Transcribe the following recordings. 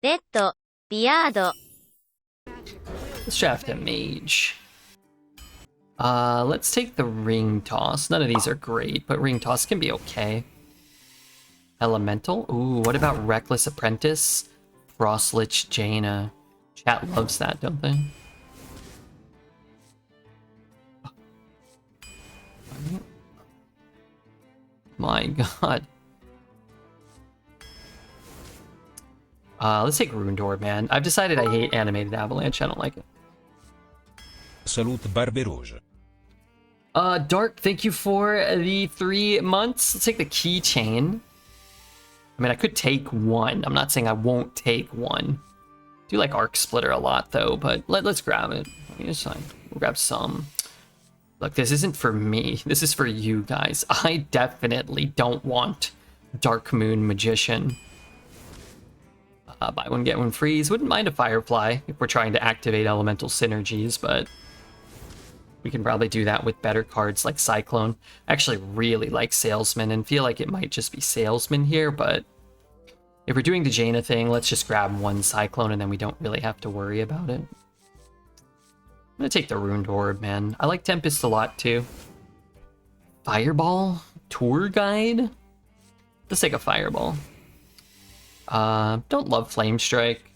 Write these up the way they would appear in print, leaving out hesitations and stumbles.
Redbeard. Let's draft a Mage. Let's take the Ring Toss. None of these are great, but Ring Toss can be okay. Elemental? Ooh, what about Reckless Apprentice? Frostlich Jaina. Chat loves that, don't they? My god. Let's take Rune Door, man. I've decided I hate animated avalanche. I don't like it. Salute Barberouge. Dark, thank you for the 3 months. Let's take the keychain. I mean, I could take one. I'm not saying I won't take one. I do like Arc Splitter a lot, though, but let's grab it. I mean, it's fine. We'll grab some. Look, this isn't for me. This is for you guys. I definitely don't want Dark Moon Magician. Buy one, get one freeze. Wouldn't mind a Firefly if we're trying to activate elemental synergies, but we can probably do that with better cards like Cyclone. I actually really like Salesman and feel like it might just be Salesman here, but if we're doing the Jaina thing, let's just grab one Cyclone and then we don't really have to worry about it. I'm gonna take the Runed Orb, man. I like Tempest a lot too. Fireball? Tour Guide? Let's take a Fireball. Don't love Flame Strike.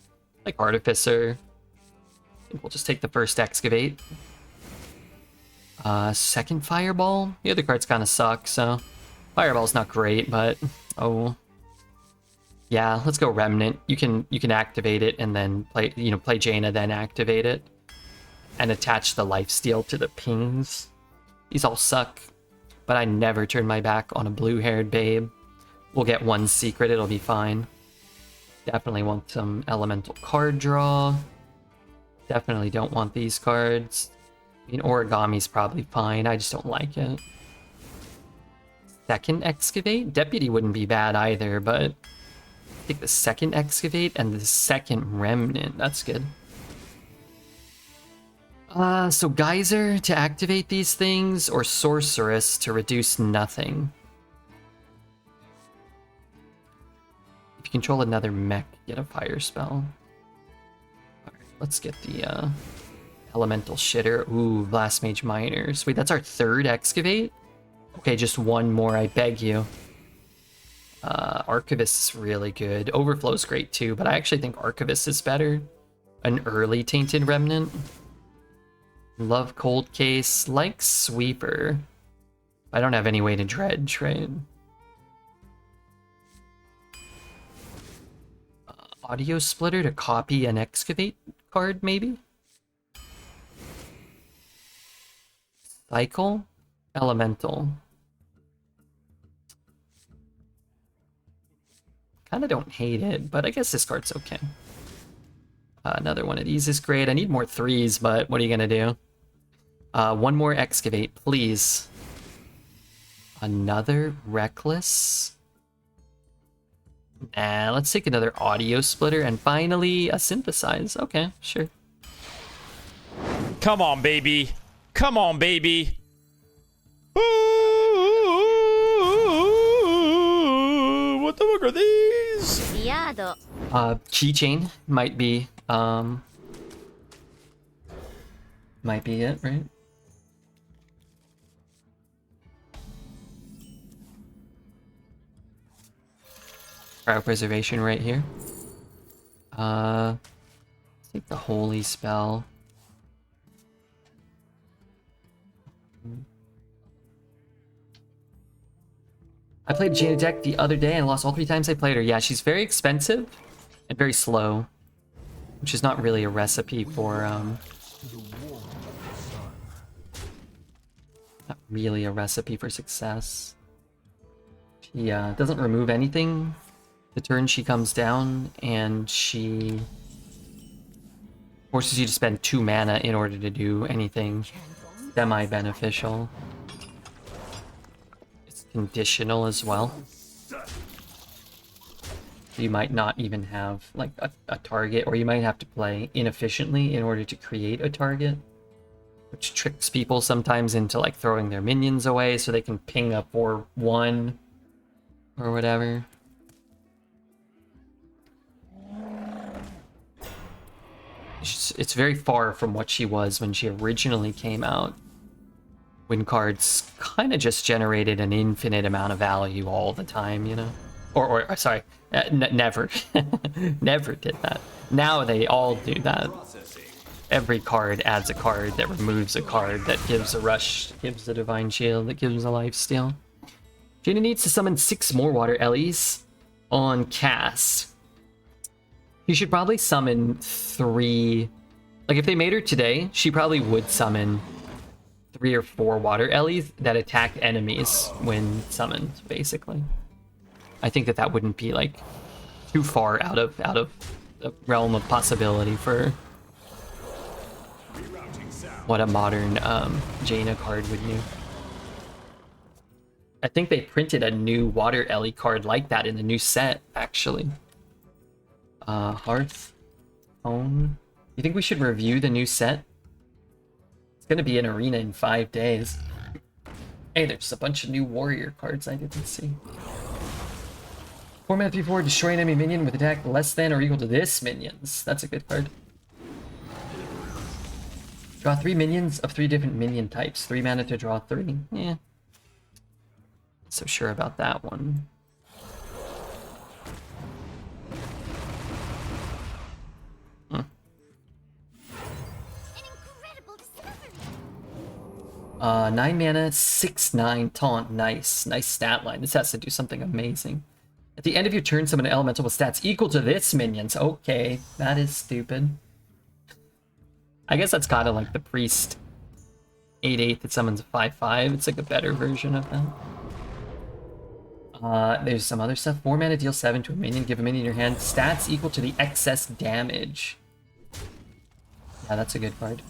Like Artificer. I think we'll just take the first Excavate. Second Fireball? The other cards kind of suck, so Fireball's not great, but oh. Yeah, let's go Remnant. You can activate it and then play Jaina, then activate it. And attach the lifesteal to the pings. These all suck, but I never turn my back on a blue-haired babe. We'll get one secret, it'll be fine. Definitely want some elemental card draw. Definitely don't want these cards. I mean, Origami's probably fine, I just don't like it. Second Excavate? Deputy wouldn't be bad either, but take the second Excavate and the second Remnant. That's good. So Geyser to activate these things, or Sorceress to reduce nothing. If you control another mech, get a fire spell. Alright, let's get the Elemental Shitter. Ooh, Blast Mage Miners. Wait, that's our third Excavate? Okay, just one more, I beg you. Archivist is really good. Overflow's great too, but I actually think Archivist is better. An early Tainted Remnant. Love Cold Case, like Sweeper. I don't have any way to dredge, right? Audio Splitter to copy an Excavate card, maybe? Cycle? Elemental. Kinda don't hate it, but I guess this card's okay. Another one of these is great. I need more threes, but what are you gonna do? One more Excavate, please. Another Reckless. Nah, let's take another Audio Splitter, and finally a Synthesize. Okay, sure. Come on, baby. Come on, baby. Ooh, what the fuck are these? Keychain might be it, right? Crowd Preservation right here. Let's take the Holy Spell. I played Jaina deck the other day and lost all 3 times I played her. Yeah, she's very expensive and very slow, which is not really a recipe for not really a recipe for success. She doesn't remove anything the turn she comes down, and she forces you to spend 2 mana in order to do anything semi-beneficial. It's conditional as well. You might not even have like a target, or you might have to play inefficiently in order to create a target, which tricks people sometimes into like throwing their minions away so they can ping up for 1 or whatever. it's very far from what she was when she originally came out. When cards kind of just generated an infinite amount of value all the time, you know? Or sorry, never. Never did that. Now they all do that. Every card adds a card that removes a card that gives a rush, gives a divine shield, that gives a lifesteal. Jaina needs to summon 6 more water Ellies on cast. You should probably summon 3. Like if they made her today, she probably would summon 3 or 4 water Ellies that attack enemies when summoned, basically. I think that wouldn't be like too far out of the realm of possibility for what a modern Jaina card would do. I think they printed a new water Ellie card like that in the new set, actually. Hearthstone. You think we should review the new set? It's gonna be an arena in 5 days. Hey, there's a bunch of new warrior cards I didn't see. 4 mana 3/4, destroy an enemy minion with attack less than or equal to this minions. That's a good card. Draw 3 minions of 3 different minion types. 3 mana to draw 3. Yeah. Not so sure about that one. Hmm. 9 mana, 6/9 taunt. Nice. Nice stat line. This has to do something amazing. At the end of your turn, summon an elemental with stats equal to this minions. Okay, that is stupid. I guess that's kind of like the priest 8/8 that summons a 5/5. It's like a better version of that. There's some other stuff. 4 mana, deal 7 to a minion. Give a minion your hand. Stats equal to the excess damage. Yeah, that's a good card.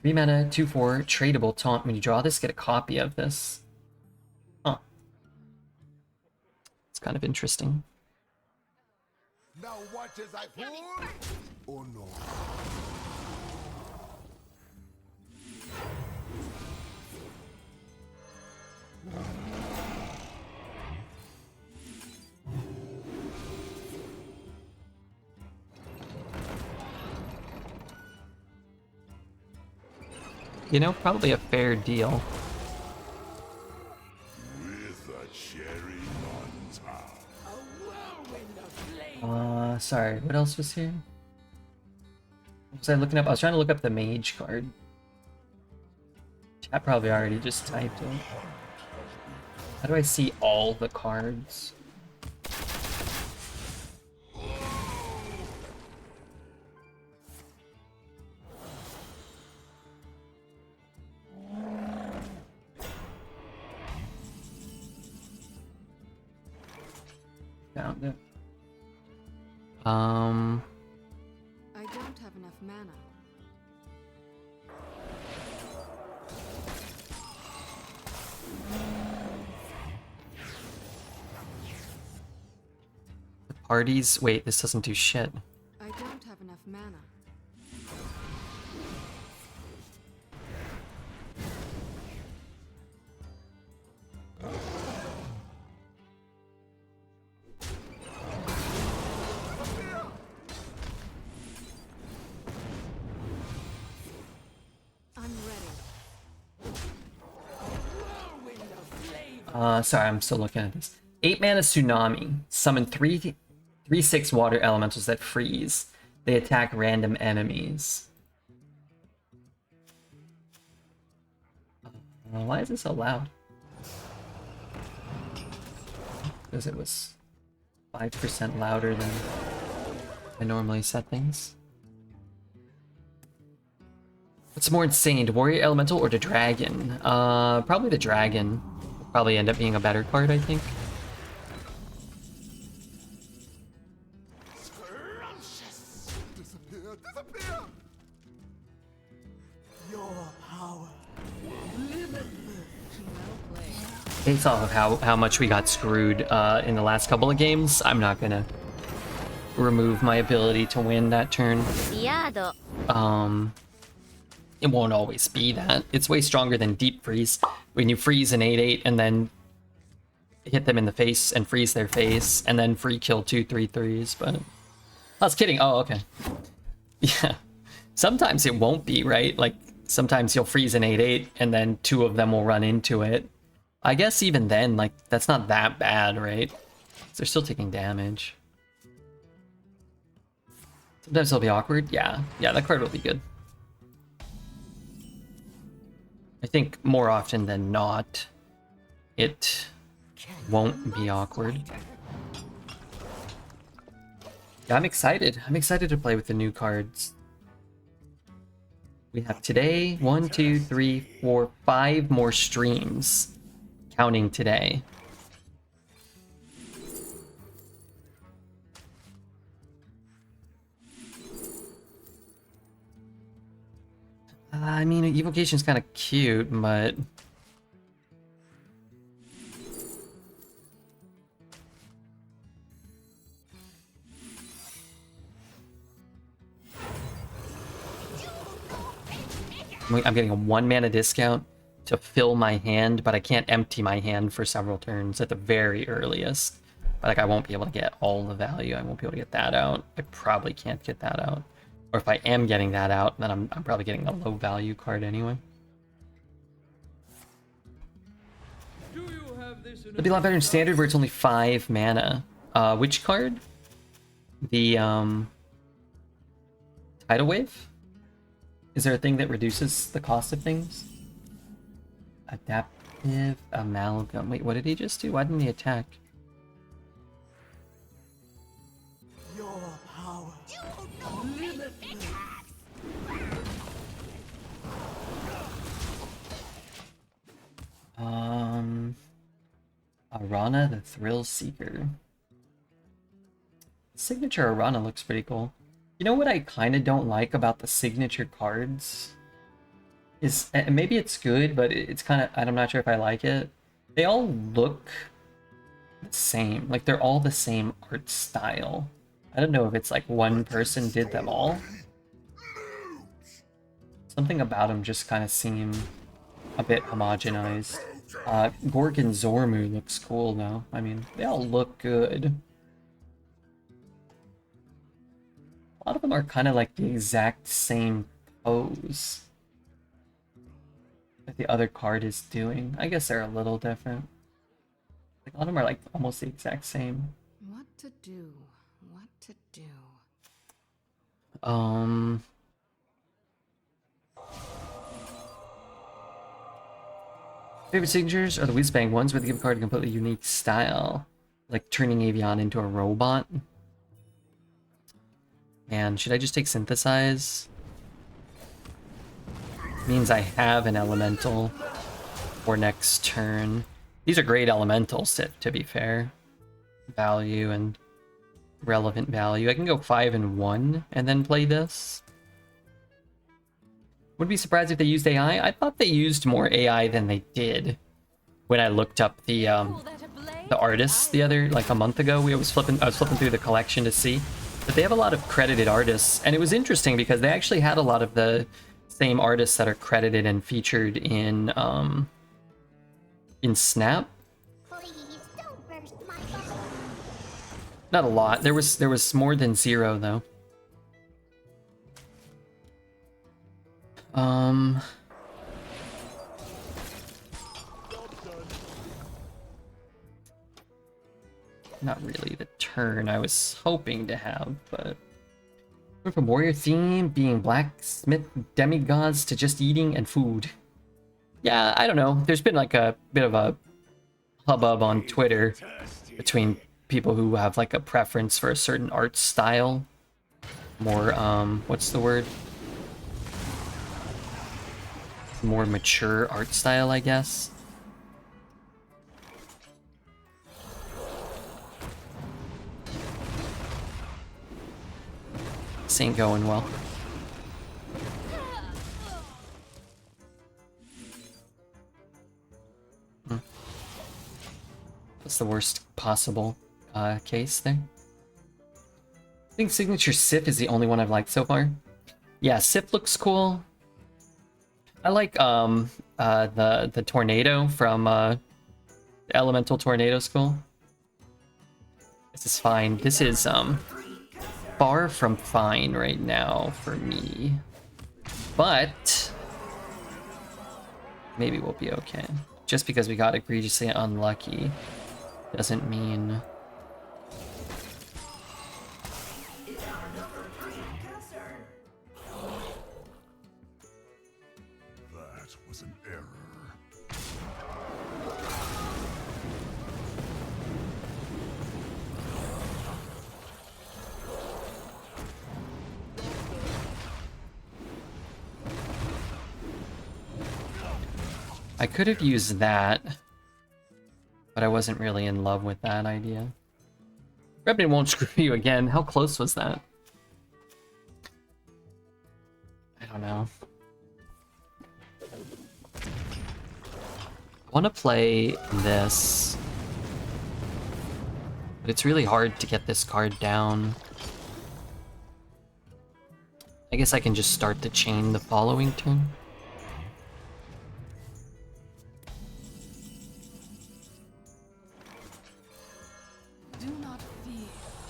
3 mana, 2/4, tradable taunt. When you draw this, get a copy of this. Huh. It's kind of interesting. Now watch as I pull. Oh no. You know, probably a fair deal. With a cherry on top. Sorry, what else was here? What was I looking up? I was trying to look up the Mage card. Chat probably already just typed it. How do I see all the cards? Found it. I don't have enough mana. The parties. Wait, this doesn't do shit. I don't have enough mana. Sorry, I'm still looking at this. 8 mana Tsunami. Summon 3/6 water elementals that freeze. They attack random enemies. Why is this so loud? Because it was 5% louder than I normally set things. What's more insane, the warrior elemental or the dragon? Probably the dragon. Probably end up being a better card, I think. Disappear, disappear. Your power. Based off of how much we got screwed in the last couple of games, I'm not gonna remove my ability to win that turn. It won't always be that. It's way stronger than Deep Freeze. When you freeze an 8/8 and then hit them in the face and freeze their face, and then free kill 2/3/3s, but... I was kidding. Oh, okay. Yeah. Sometimes it won't be, right? Like, sometimes you'll freeze an 8/8, and then 2 of them will run into it. I guess even then, like, that's not that bad, right? 'Cause they're still taking damage. Sometimes it'll be awkward. Yeah, that card will be good. I think more often than not, it won't be awkward. Yeah, I'm excited. I'm excited to play with the new cards. We have today 1, 2, 3, 4, 5 more streams, counting today. I mean, Evocation is kind of cute, but I'm getting a 1 mana discount to fill my hand, but I can't empty my hand for several turns at the very earliest. Like, I won't be able to get all the value. I won't be able to get that out. I probably can't get that out. Or if I am getting that out, then I'm probably getting a low value card anyway. It'd be a lot better in Standard where it's only 5 mana. Which card? The Tidal Wave? Is there a thing that reduces the cost of things? Adaptive Amalgam. Wait, what did he just do? Why didn't he attack? Your power. Arana the Thrill Seeker. Signature Arana looks pretty cool. You know what I kind of don't like about the signature cards? Is, and maybe it's good, but it's kind of, I'm not sure if I like it. They all look the same. Like, they're all the same art style. I don't know if it's like one person did them all. Something about them just kind of seem a bit homogenized. Gorgon Zormu looks cool though. I mean, they all look good. A lot of them are kind of like the exact same pose that the other card is doing. I guess they're a little different. Like, a lot of them are like almost the exact same. What to do? What to do? Favorite signatures are the whiz-bang ones where they give a card a completely unique style. Like turning Avian into a robot. And should I just take Synthesize? Means I have an elemental for next turn. These are great elementals, to be fair. Value and relevant value. I can go 5 and 1 and then play this. Wouldn't be surprised if they used AI. I thought they used more AI than they did when I looked up the artists the other, like a month ago. I was flipping through the collection to see. But they have a lot of credited artists, and it was interesting because they actually had a lot of the same artists that are credited and featured in Snap. Not a lot. There was more than 0 though. Not really the turn I was hoping to have, but went from warrior theme, being blacksmith demigods, to just eating and food. Yeah, I don't know. There's been like a bit of a hubbub on Twitter between people who have like a preference for a certain art style. More, what's the word? More mature art style, I guess. This ain't going well. That's the worst possible case there. I think Signature Sif is the only one I've liked so far. Yeah, Sif looks cool. I like the tornado from Elemental Tornado School. This is fine. This is far from fine right now for me. But maybe we'll be okay. Just because we got egregiously unlucky doesn't mean... That was an error. I could have used that, but I wasn't really in love with that idea. Redbeard won't screw you again. How close was that? I don't know. I want to play this, but it's really hard to get this card down. I guess I can just start the chain the following turn. Do not fear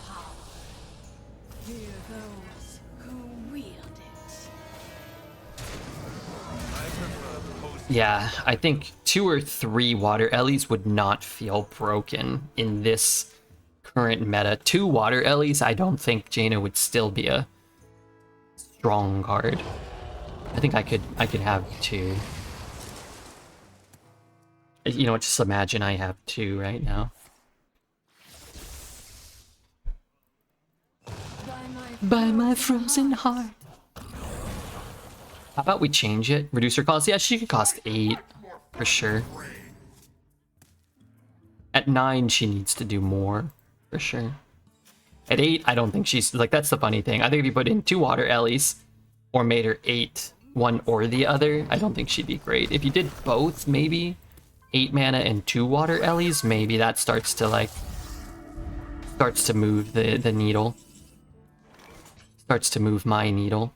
power. Fear those who wield it. Yeah, I think 2 or 3 water Ellies would not feel broken in this current meta. 2 water Ellies, I don't think Jaina would still be a strong card. I think I could have 2. You know, just imagine I have 2 right now. By my frozen heart. How about we change it? Reduce her cost? Yeah, she could cost 8 for sure. At 9, she needs to do more for sure. At 8, I don't think she's like, that's the funny thing. I think if you put in 2 water Ellies or made her 8, one or the other, I don't think she'd be great. If you did both, maybe 8 mana and 2 water Ellies, maybe that starts to move the needle. Starts to move my needle.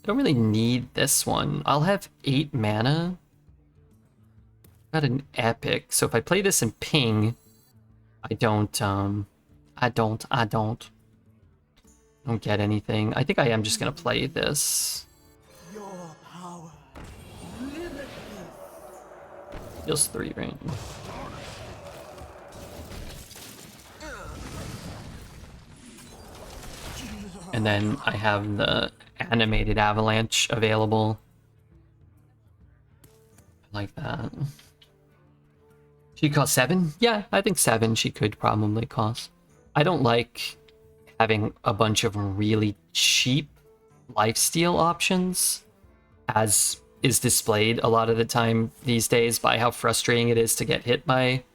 I don't really need this one. I'll have 8 mana. Got an epic. So if I play this in ping, I don't get anything. I think I am just gonna play this. Your power. Deals 3, right? And then I have the animated avalanche available. I like that. She cost 7? Yeah, I think 7 she could probably cost. I don't like having a bunch of really cheap lifesteal options, as is displayed a lot of the time these days by how frustrating it is to get hit by,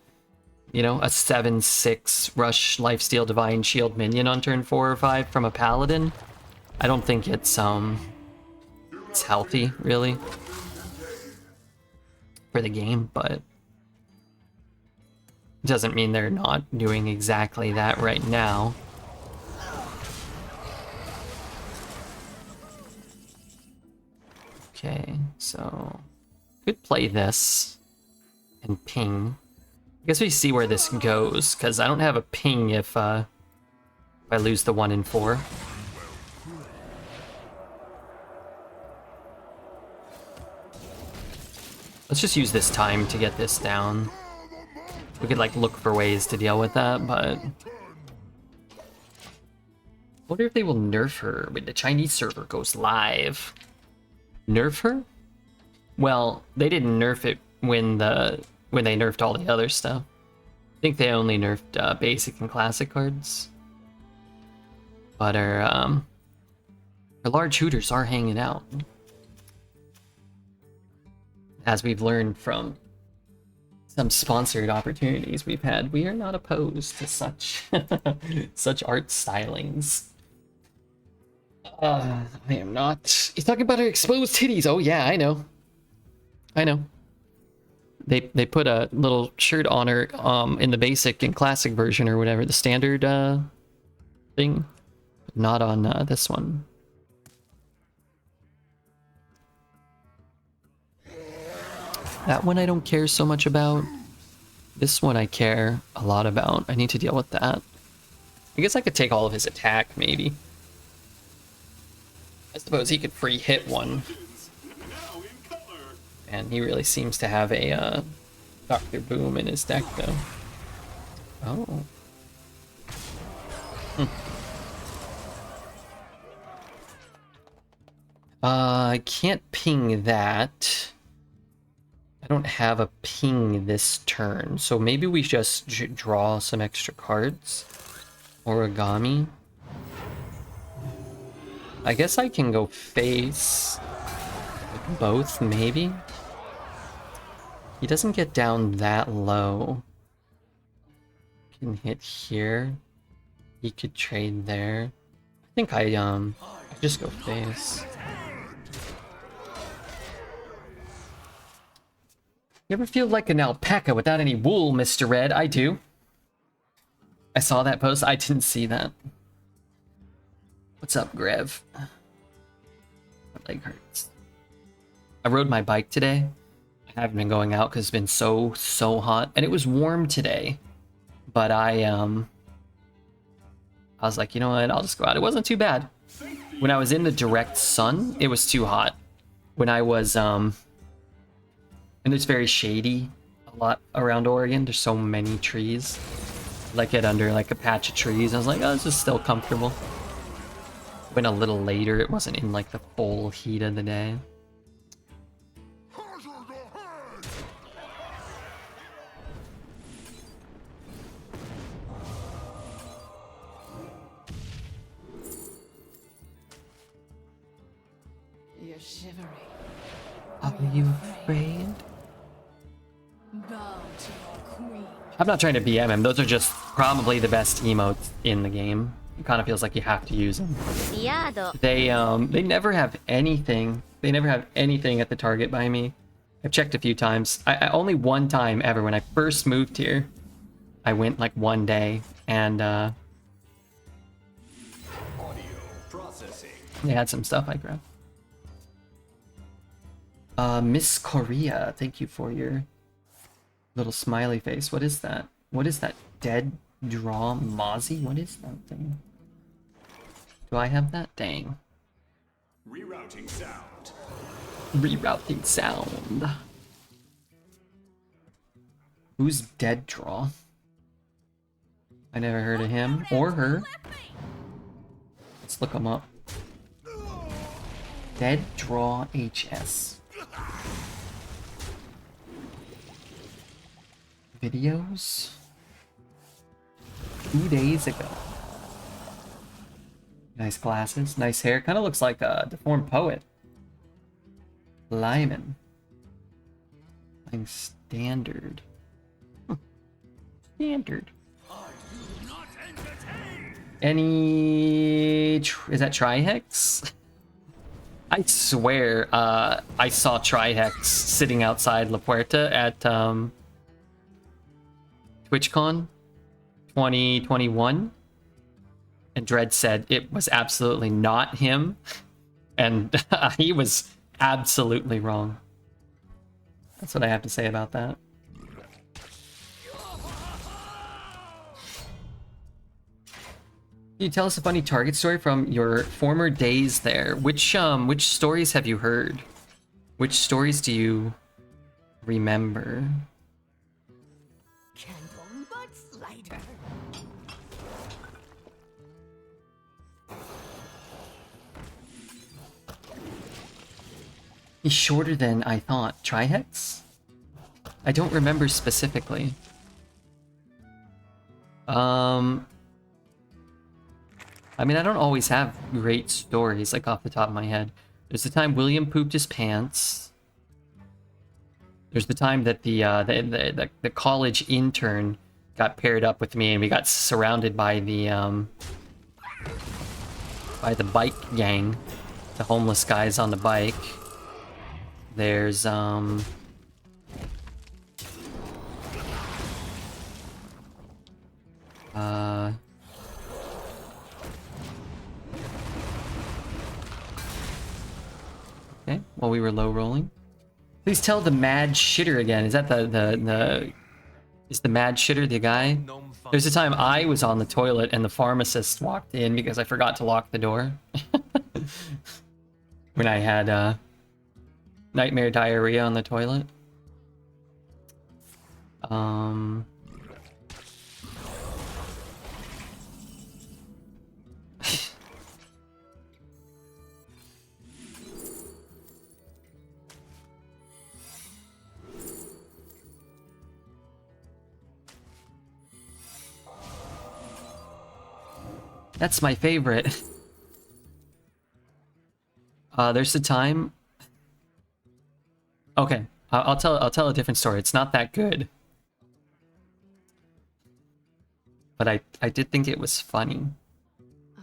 you know, a 7/6 rush lifesteal divine shield minion on turn 4 or 5 from a paladin. I don't think it's healthy really for the game, but it doesn't mean they're not doing exactly that right now. Okay, so could play this and ping. I guess we see where this goes, because I don't have a ping if I lose the 1 and 4. Let's just use this time to get this down. We could like look for ways to deal with that, but I wonder if they will nerf her when the Chinese server goes live. Nerf her? Well, they didn't nerf it when they nerfed all the other stuff. I think they only nerfed basic and classic cards. But our large hooters are hanging out. As we've learned from some sponsored opportunities we've had, we are not opposed to such such art stylings. I am not. He's talking about her exposed titties. Oh yeah, I know. They put a little shirt on her in the basic and classic version or whatever, the standard thing, but not on this one. That one I don't care so much about. This one I care a lot about. I need to deal with that. I guess I could take all of his attack, maybe. I suppose he could free hit one. And he really seems to have a Dr. Boom in his deck, though. Oh. I can't ping that. I don't have a ping this turn, so maybe we just draw some extra cards. Origami. I guess I can go face with both, maybe. He doesn't get down that low. Can hit here. He could trade there. I think I just go face. You ever feel like an alpaca without any wool, Mr. Red? I do. I saw that post. I didn't see that. What's up, Grev? My leg hurts. I rode my bike today. I haven't been going out because it's been so hot. And it was warm today. But I was like, you know what? I'll just go out. It wasn't too bad. When I was in the direct sun, it was too hot. When I was, and it's very shady a lot around Oregon. There's so many trees. Like it under like a patch of trees. I was like, oh, this is still comfortable. Went a little later. It wasn't in like the full heat of the day. You're shivering. Are you afraid? Bow to your queen. I'm not trying to BM him. Those are just probably the best emotes in the game. It kind of feels like you have to use them. They never have anything. They never have anything at the target by me. I've checked a few times. I only one time ever when I first moved here. I went like one day and they had some stuff I grabbed. Miss Korea, thank you for your little smiley face. What is that? What is that? Dead draw Mozzie? What is that thing? Do I have that? Dang. Rerouting sound. Rerouting sound. Who's Dead Draw? I never heard of him or her. Let's look him up. Dead Draw HS. Videos? 2 days ago. Nice glasses, nice hair. Kind of looks like a deformed poet. Lyman. Playing standard. Standard. Any... Is that Trihex? I swear I saw Trihex sitting outside La Puerta at TwitchCon 2021. And Dredd said it was absolutely not him. And he was absolutely wrong. That's what I have to say about that. Can you tell us a funny Target story from your former days there? Which stories have you heard? Which stories do you remember? He's shorter than I thought. Trihex? I don't remember specifically. I mean, I don't always have great stories, like, off the top of my head. There's the time William pooped his pants. There's the time that the college intern got paired up with me, and we got surrounded by the bike gang. The homeless guys on the bike. There's, Okay, while we were low rolling. Please tell the mad shitter again. Is that the Is the mad shitter the guy? There's a time I was on the toilet and the pharmacist walked in because I forgot to lock the door. When I had nightmare diarrhea on the toilet. That's my favorite. There's a time. Okay, I'll tell a different story. It's not that good, but I did think it was funny. I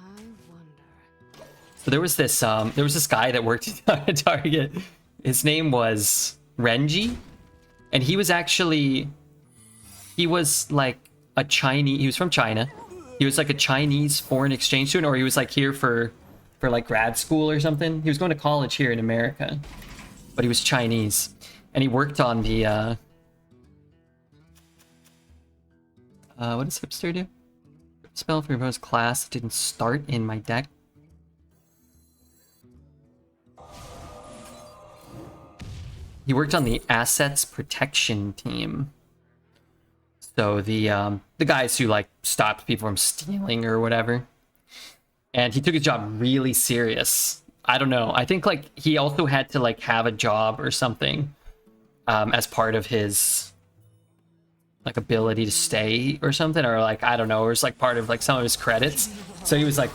wonder. So there was this guy that worked at Target. His name was Renji, and he was like a Chinese. He was from China. He was like a Chinese foreign exchange student, or he was like here for like grad school or something. He was going to college here in America, but he was Chinese, and he worked on the what does hipster do? Spell for proposed class didn't start in my deck. He worked on the assets protection team. So the guys who like stopped people from stealing or whatever. And he took his job really serious. I don't know. I think like he also had to like have a job or something as part of his like ability to stay or something, or like I don't know, or it's like part of like some of his credits. So he was like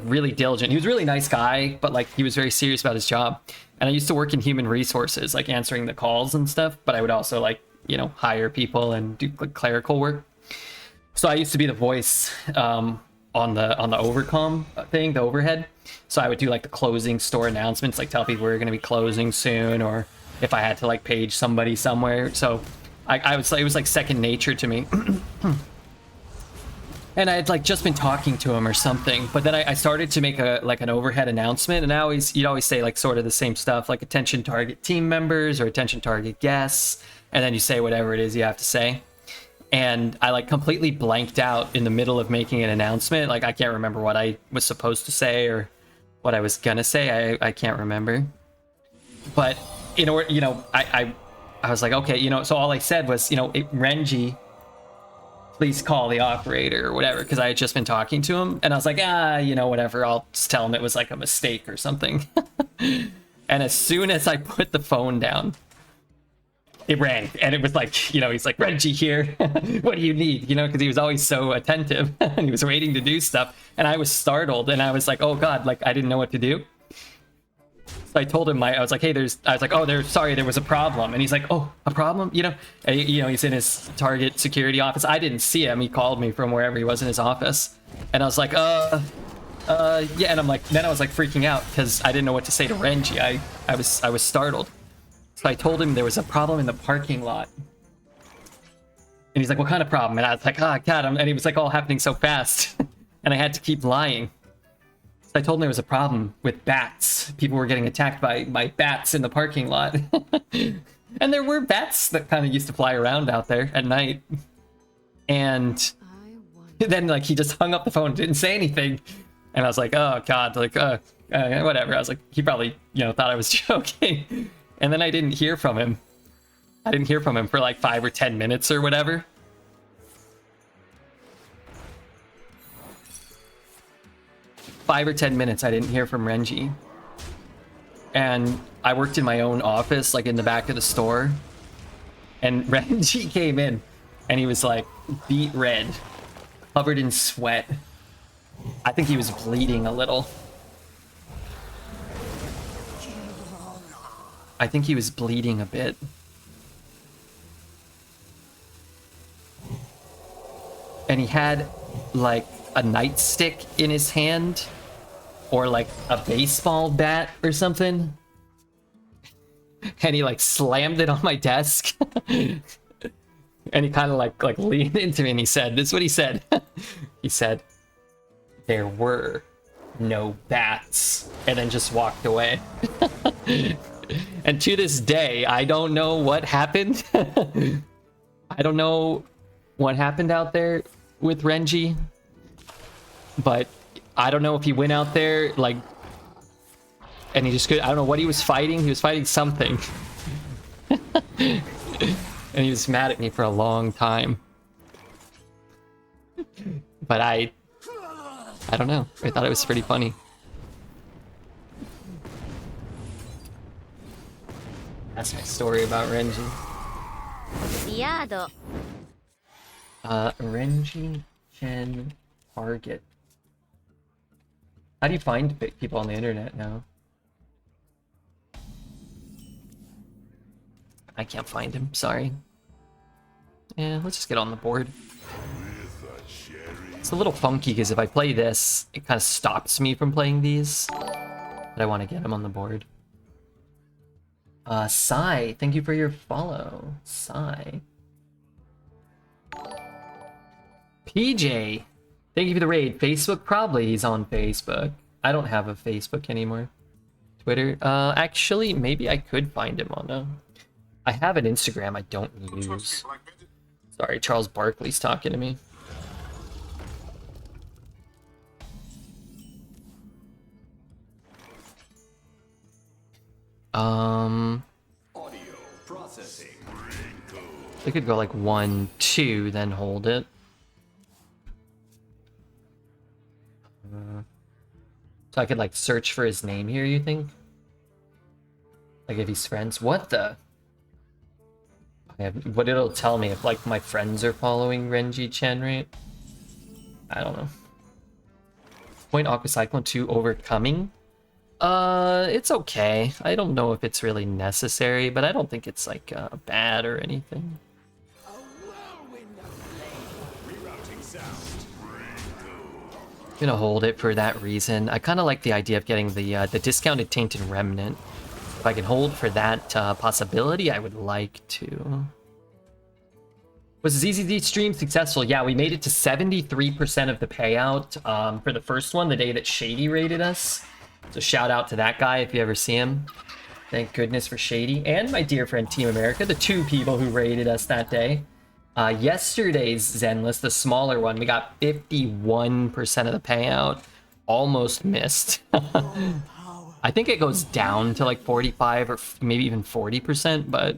really diligent. He was a really nice guy, but like he was very serious about his job. And I used to work in human resources, like answering the calls and stuff, but I would also like, you know, hire people and do like clerical work. So I used to be the voice on the overcom thing, the overhead. So I would do like the closing store announcements, like tell people we were going to be closing soon, or if I had to like page somebody somewhere. So I would say it was like second nature to me. And I had like just been talking to him or something, but then I started to make an overhead announcement, and you'd always say like sort of the same stuff, like attention target team members or attention target guests, and then you say whatever it is you have to say. And I like completely blanked out in the middle of making an announcement. Like I can't remember what I was supposed to say or what I was gonna say. I can't remember. But in order, you know, I was like, okay, you know, so all I said was, you know, Renji, please call the operator or whatever, because I had just been talking to him, and I was like, you know, whatever, I'll just tell him it was like a mistake or something. And as soon as I put the phone down, it rang, and it was like, you know, he's like, Renji here, what do you need? You know, because he was always so attentive, and he was waiting to do stuff, and I was startled, and I was like, oh god, like I didn't know what to do. So I told him, I was like, hey, sorry, there was a problem. And he's like, oh, a problem? You know, and, you know, he's in his Target security office. I didn't see him. He called me from wherever he was in his office. And I was like, yeah. And I'm like, then I was like freaking out because I didn't know what to say to Renji. I was startled. So I told him there was a problem in the parking lot. And he's like, what kind of problem? And I was like, oh, God. And he was like, all happening so fast. And I had to keep lying. So I told him there was a problem with bats. People were getting attacked by bats in the parking lot. And there were bats that kind of used to fly around out there at night. And then like he just hung up the phone, didn't say anything. And I was like, oh god, like whatever. I was like, he probably, you know, thought I was joking. And then I didn't hear from him. I didn't hear from him for like 5 or 10 minutes or whatever. 5 or 10 minutes I didn't hear from Renji. And I worked in my own office, like in the back of the store. And Renji came in and he was like beet red, covered in sweat. I think he was bleeding a little. I think he was bleeding a bit. And he had like a nightstick in his hand, or like a baseball bat or something. And he like slammed it on my desk. And he kind of like leaned into me and he said, this is what he said. He said, there were no bats, and then just walked away. And to this day, I don't know what happened. I don't know what happened out there with Renji, but I don't know if he went out there like, and he just could. I don't know what he was fighting. He was fighting something, and he was mad at me for a long time. But I don't know. I thought it was pretty funny. That's my story about Renji. Yado. Renji Chen Target. How do you find people on the internet now? I can't find him, sorry. Yeah, let's just get on the board. It's a little funky because if I play this, it kind of stops me from playing these. But I want to get him on the board. Sai, thank you for your follow. Sai. PJ, thank you for the raid. Facebook? Probably he's on Facebook. I don't have a Facebook anymore. Twitter? Actually, maybe I could find him on a... I have an Instagram I don't use. Sorry, Charles Barkley's talking to me. Audio processing. They could go like 1, 2, then hold it. So I could like search for his name here, you think? Like if he's friends? What the? What it'll tell me if like my friends are following Renji Chen, right? I don't know. Point Aqua Cyclone 2 overcoming? It's okay. I don't know if it's really necessary, but I don't think it's like bad or anything. I'm gonna hold it for that reason. I kind of like the idea of getting the discounted Tainted Remnant. If I can hold for that possibility, I would like to. Was the ZZZ stream successful? Yeah, we made it to 73% of the payout for the first one, the day that Shady raided us. So shout out to that guy if you ever see him. Thank goodness for Shady and my dear friend Team America, the 2 people who raided us that day. Yesterday's Zenless, the smaller one, we got 51% of the payout. Almost missed. I think it goes down to like 45 or maybe even 40%, but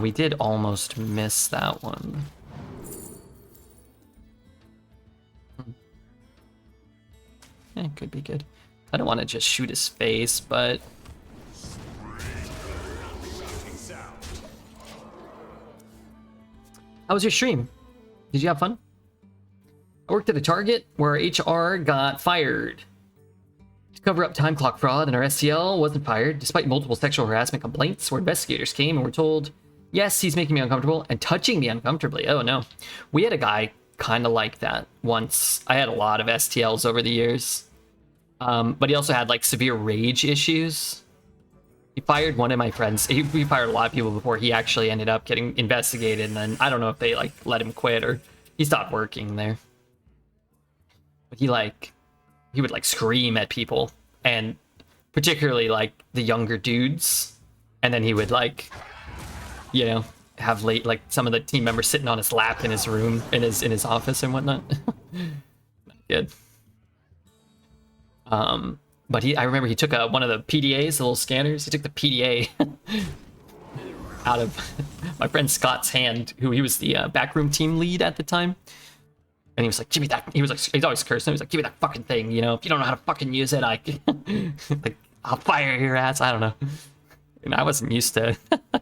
we did almost miss that one. It could be good. I don't want to just shoot his face, but... How was your stream? Did you have fun? I worked at a Target where HR got fired to cover up time clock fraud, and our STL wasn't fired despite multiple sexual harassment complaints where investigators came and were told, yes, he's making me uncomfortable and touching me uncomfortably. Oh no. We had a guy kind of like that once. I had a lot of STLs over the years. But he also had like severe rage issues. He fired one of my friends. He fired a lot of people before he actually ended up getting investigated, and then I don't know if they like let him quit or he stopped working there. But he would like scream at people, and particularly like the younger dudes, and then he would like, you know, have like some of the team members sitting on his lap in his room, in his office and whatnot. Good. But I remember he took one of the PDAs, the little scanners. He took the PDA out of my friend Scott's hand, who he was the backroom team lead at the time. And he was like, "Give me that." He was like, he's always cursing. He was like, "Give me that fucking thing. You know, if you don't know how to fucking use it, like I'll fire your ass." I don't know. And I wasn't used to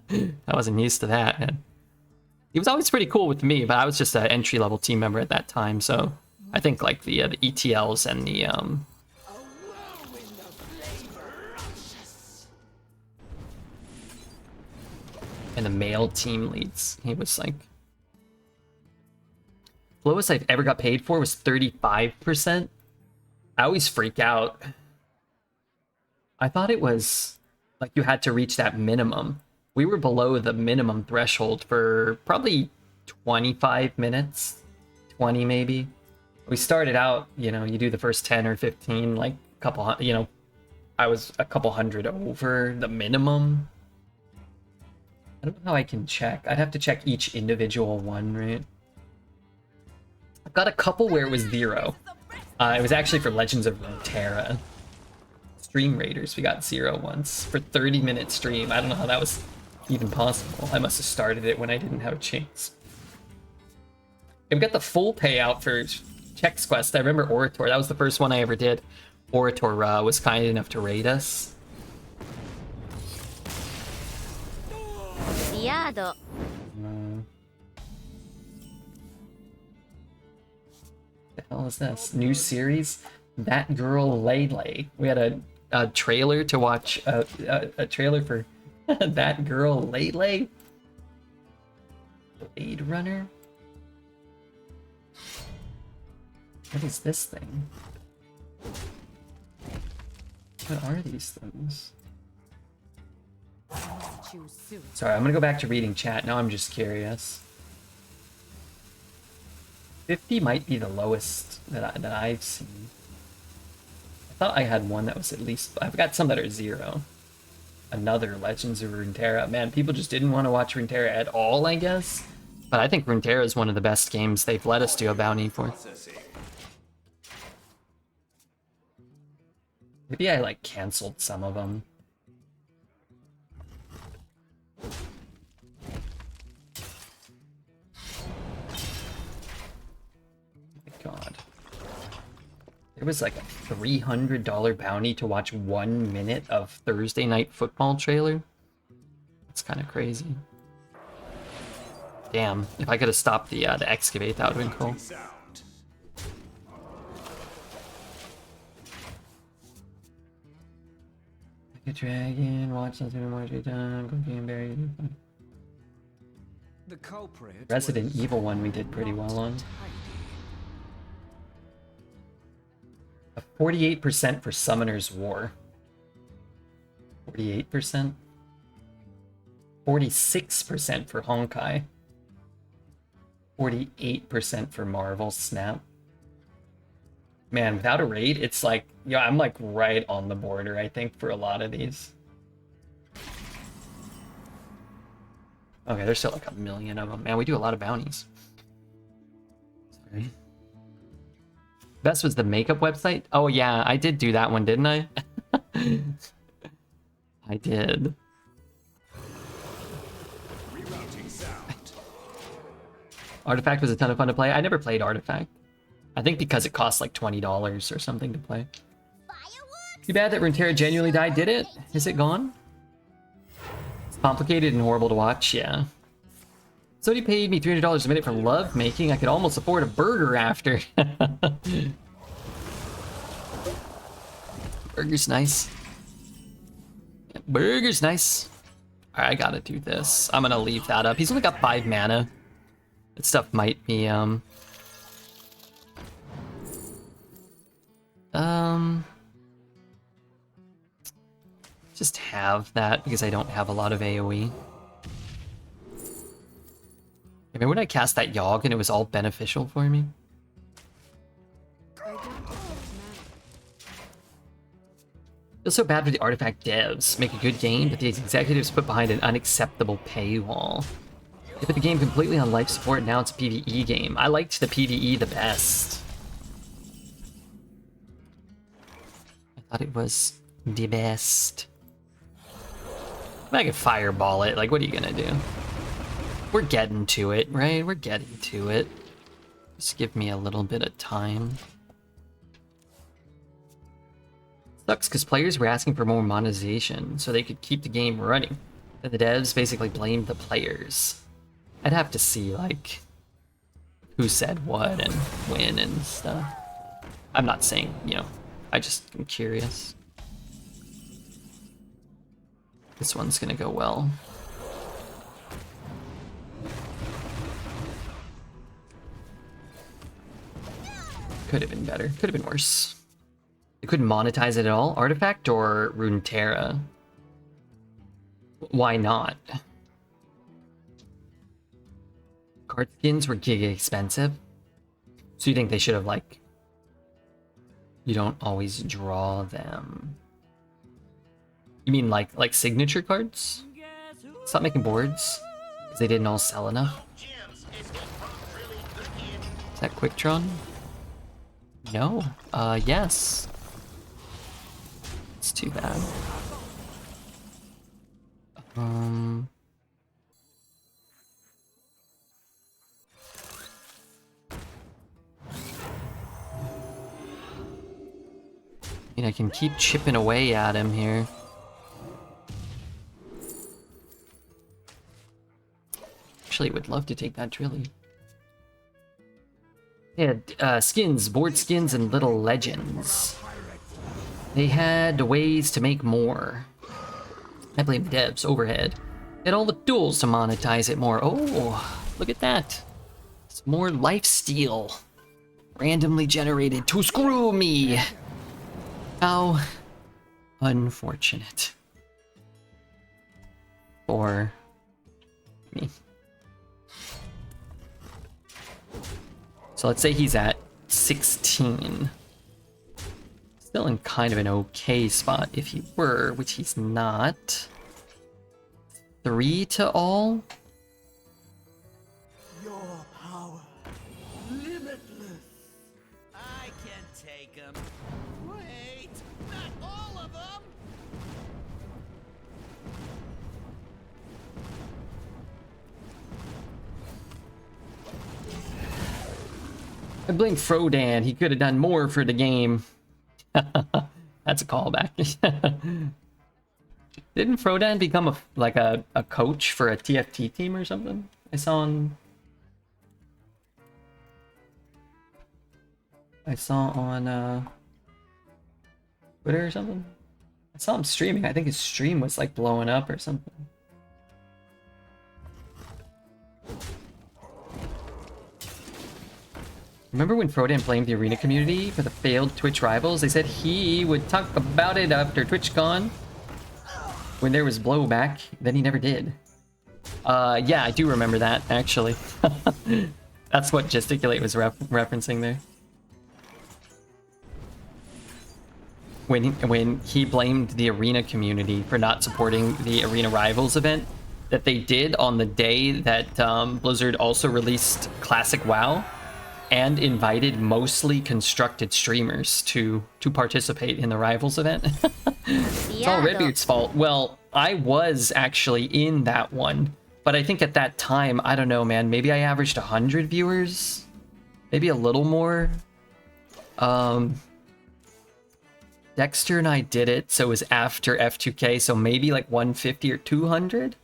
that. Man. He was always pretty cool with me, but I was just an entry level team member at that time. So I think like the ETLs and the male team leads, he was like, lowest I've ever got paid for was 35%. I always freak out. I thought it was like you had to reach that minimum. We were below the minimum threshold for probably 25 minutes, 20 maybe. We started out, you know, you do the first 10 or 15, like a couple, you know, I was a couple hundred over the minimum. I don't know how I can check. I'd have to check each individual one, right? I've got a couple where it was 0. It was actually for Legends of Runeterra. Stream Raiders, we got 0 once for 30-minute stream. I don't know how that was even possible. I must have started it when I didn't have a chance. And we got the full payout for Chex Quest. I remember Orator. That was the first one I ever did. Orator was kind enough to raid us. Diado. The hell is this? New series? That Girl Lele. We had a trailer to watch, a trailer for That Girl Lele? Blade Runner? What is this thing? What are these things? Choose soon. Sorry, I'm gonna go back to reading chat. Now I'm just curious. 50 might be the lowest that I've seen. I thought I had one that was at least... I've got some that are 0. Another Legends of Runeterra. Man, people just didn't want to watch Runeterra at all, I guess. But I think Runeterra is one of the best games they've let us do a bounty for. Processing. Maybe I, like, canceled some of them. God. There was like a $300 bounty to watch 1 minute of Thursday Night Football trailer. That's kind of crazy. Damn, if I could have stopped the excavate, that would have been cool. Sound. Like a dragon, watch something more done, cookie and berry. The culprit Resident was Evil one we did pretty well on. tidy. A 48% for Summoner's War. 48%. 46% for Honkai. 48% for Marvel Snap. Man, without a raid, it's like, yeah, I'm like right on the border, I think, for a lot of these. Okay, there's still like a million of them. Man, we do a lot of bounties. Sorry. Best was the makeup website? Oh yeah, I did do that one, didn't I? I did. Rerouting sound. Artifact was a ton of fun to play. I never played Artifact. I think because it costs like $20 or something to play. Too bad that Runeterra genuinely died, did it? Is it gone? It's complicated and horrible to watch, yeah. Somebody paid me $300 a minute for love making. I could almost afford a burger after. Burger's nice. Yeah, burger's nice. Alright, I gotta do this. I'm gonna leave that up. He's only got 5 mana. That stuff might be, just have that because I don't have a lot of AoE. Remember when I cast that Yogg and it was all beneficial for me? I don't think it's Feels so bad for the Artifact devs. Make a good game, but the executives put behind an unacceptable paywall. They put the game completely on life support, and now it's a PvE game. I liked the PvE the best. I thought it was the best. I could fireball it. Like, what are you gonna do? We're getting to it, right? We're getting to it. Just give me a little bit of time. Sucks because players were asking for more monetization so they could keep the game running. And the devs basically blamed the players. I'd have to see, like, who said what and when and stuff. I'm not saying, you know, I'm curious. This one's gonna go well. Could have been better. Could have been worse. They couldn't monetize it at all? Artifact or Runeterra? Why not? Card skins were giga expensive. So you think they should have, like... You don't always draw them. You mean like signature cards? Stop making boards? Because they didn't all sell enough? that Quicktron? No. Yes. It's too bad. I mean, I can keep chipping away at him here. Actually, would love to take that Drilly. They had skins, board skins, and little legends. They had ways to make more. I blame devs, overhead. They had all the tools to monetize it more. Oh, look at that. It's more lifesteal. Randomly generated to screw me. How unfortunate. For me. So let's say he's at 16. Still in kind of an okay spot if he were, which he's not. 3 to all? Your power, limitless. I can take him. Wait, not all of them. I blame Frodan. He could have done more for the game. That's a callback. Didn't Frodan become a coach for a TFT team or something? I saw on Twitter or something. I saw him streaming. I think his stream was like blowing up or something. Remember when Frodan blamed the arena community for the failed Twitch rivals? They said he would talk about it after TwitchCon when there was blowback. Then he never did. Yeah, I do remember that, actually. That's what Gesticulate was referencing there. When he blamed the arena community for not supporting the Arena Rivals event that they did on the day that Blizzard also released Classic WoW and invited mostly constructed streamers to participate in the Rivals event. It's all Redbeard's fault. Well, I was actually in that one, but I think at that time, I don't know, man, maybe I averaged 100 viewers, maybe a little more. Dexter and I did it, so it was after F2K, so maybe like 150 or 200.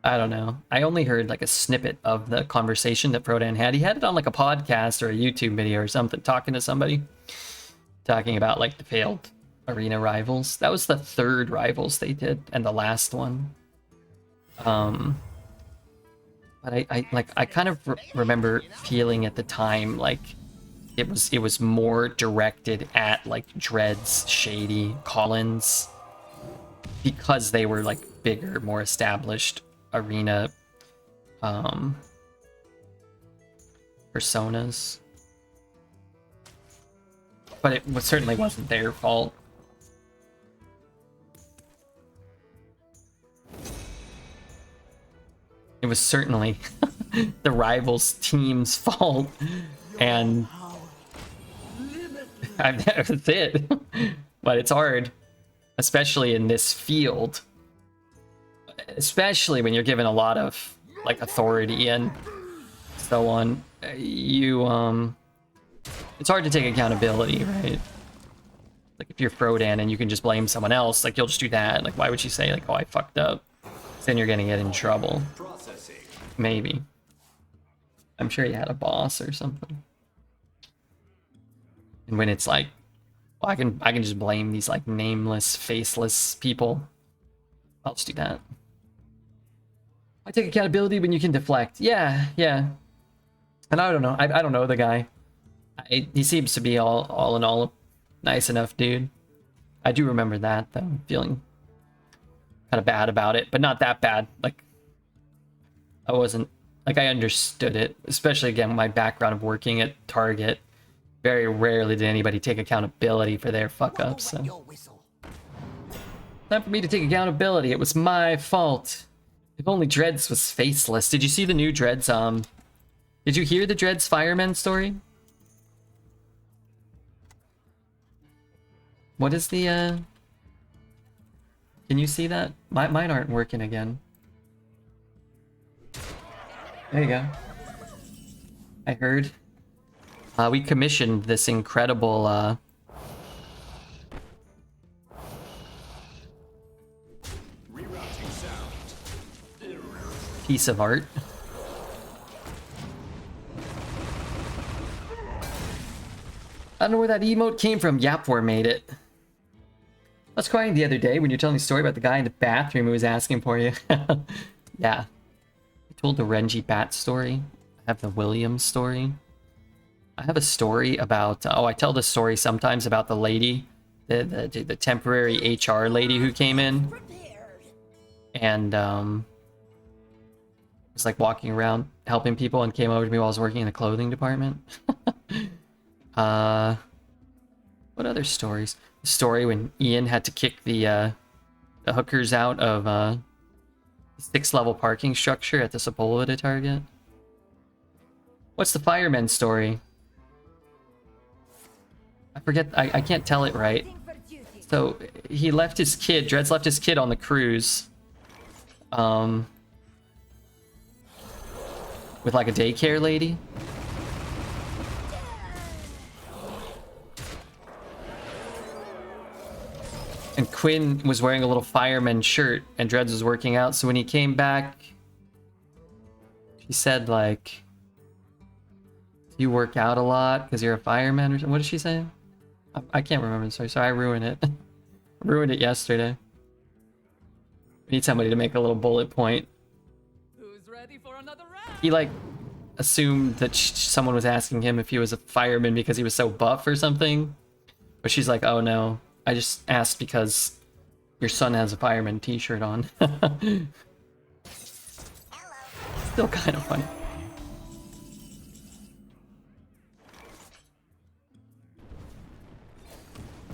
I don't know. I only heard like a snippet of the conversation that Frodan had. He had it on like a podcast or a YouTube video or something, talking to somebody, talking about like the failed arena rivals. That was the third rivals they did and the last one. But I kind of remember feeling at the time like it was more directed at like Dreads, Shady, Collins, because they were like bigger, more established arena personas. But it certainly wasn't their fault. It was certainly the rivals team's fault, and that's it. But it's hard, especially in this field, especially when you're given a lot of like authority and so on. It's hard to take accountability, right? Like if you're Frodan and you can just blame someone else, like you'll just do that. Like why would you say like, oh, I fucked up? Then you're gonna get in trouble. Maybe. I'm sure he had a boss or something. And when it's like, well, I can just blame these like nameless, faceless people. I'll just do that. I take accountability when you can deflect. Yeah. And I don't know. I don't know the guy. He seems to be all in all a nice enough dude. I do remember that though, feeling kind of bad about it, but not that bad. Like I wasn't like I understood it, especially again my background of working at Target. Very rarely did anybody take accountability for their fuck ups. So time for me to take accountability. It was my fault. If only Dreads was faceless. Did you see the new Dreads Did you hear the Dread's fireman story? What is the Can you see that? Mine aren't working again. There you go. I heard. We commissioned this incredible piece of art. I don't know where that emote came from. Yapwar made it. I was crying the other day when you're telling the story about the guy in the bathroom who was asking for you. Yeah. I told the Renji Bat story. I have the Williams story. I have a story about... I tell this story sometimes about the lady. The temporary HR lady who came in. And, was like walking around helping people and came over to me while I was working in the clothing department. What other stories? The story when Ian had to kick the hookers out of the 6th level parking structure at the Sepulveda target. What's the fireman story? I forget. I can't tell it right. So he left his kid. Dreads left his kid on the cruise. With like a daycare lady. And Quinn was wearing a little fireman shirt and Dreads was working out. So when he came back, she said like, "Do you work out a lot because you're a fireman?" Or something. What did she say? I can't remember. Sorry, I ruined it. Ruined it yesterday. We need somebody to make a little bullet point. Who's ready for another round? He like assumed that someone was asking him if he was a fireman because he was so buff or something. But she's like, "Oh no, I just asked because your son has a fireman t-shirt on." Still kind of funny.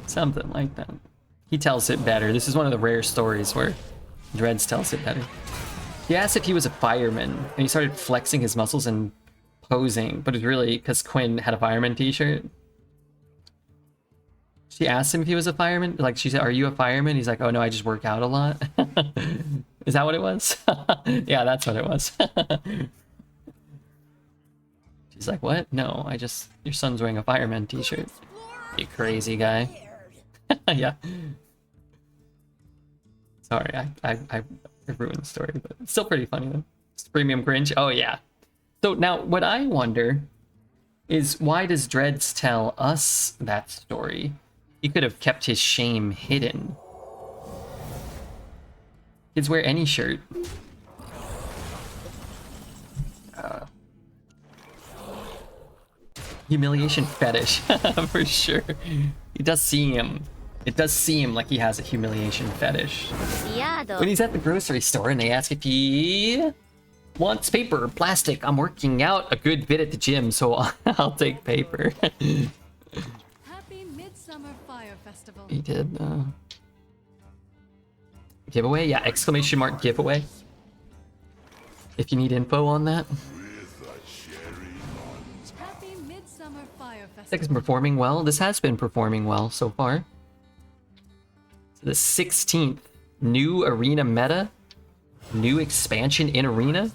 Something like that. He tells it better. This is one of the rare stories where Dreads tells it better. He asked if he was a fireman, and he started flexing his muscles and posing, but it's really because Quinn had a fireman t-shirt. She asked him if he was a fireman. Like, she said, "Are you a fireman?" He's like, "Oh no, I just work out a lot." Is that what it was? Yeah, that's what it was. She's like, "What? No, your son's wearing a fireman t-shirt. You crazy guy." Yeah. Sorry, I ruined the story, but it's still pretty funny though. It's premium cringe. Oh yeah. So now what I wonder is, why does Dreads tell us that story? He could have kept his shame hidden. Kids wear any shirt. Humiliation fetish. For sure. It does seem like he has a humiliation fetish. When he's at the grocery store and they ask if he wants paper or plastic, "I'm working out a good bit at the gym, so I'll take paper." Happy Midsummer Fire Festival. He did giveaway? Yeah, exclamation mark giveaway. If you need info on that. Happy Midsummer Fire I think Festival. it's performing well. This has been performing well so far. So the 16th new arena meta, new expansion in arena,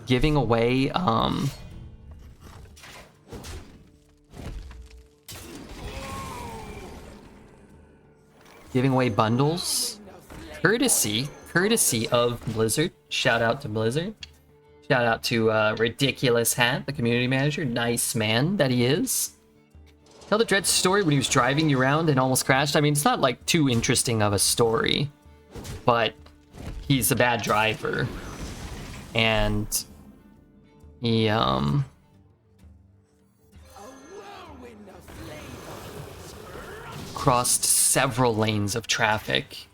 giving away bundles, courtesy of Blizzard. Shout out to Blizzard. Shout out to Ridiculous Hat, the community manager. Nice man that he is. Tell the Dread story when he was driving you around and almost crashed. I mean, it's not like too interesting of a story, but he's a bad driver. And he crossed several lanes of traffic.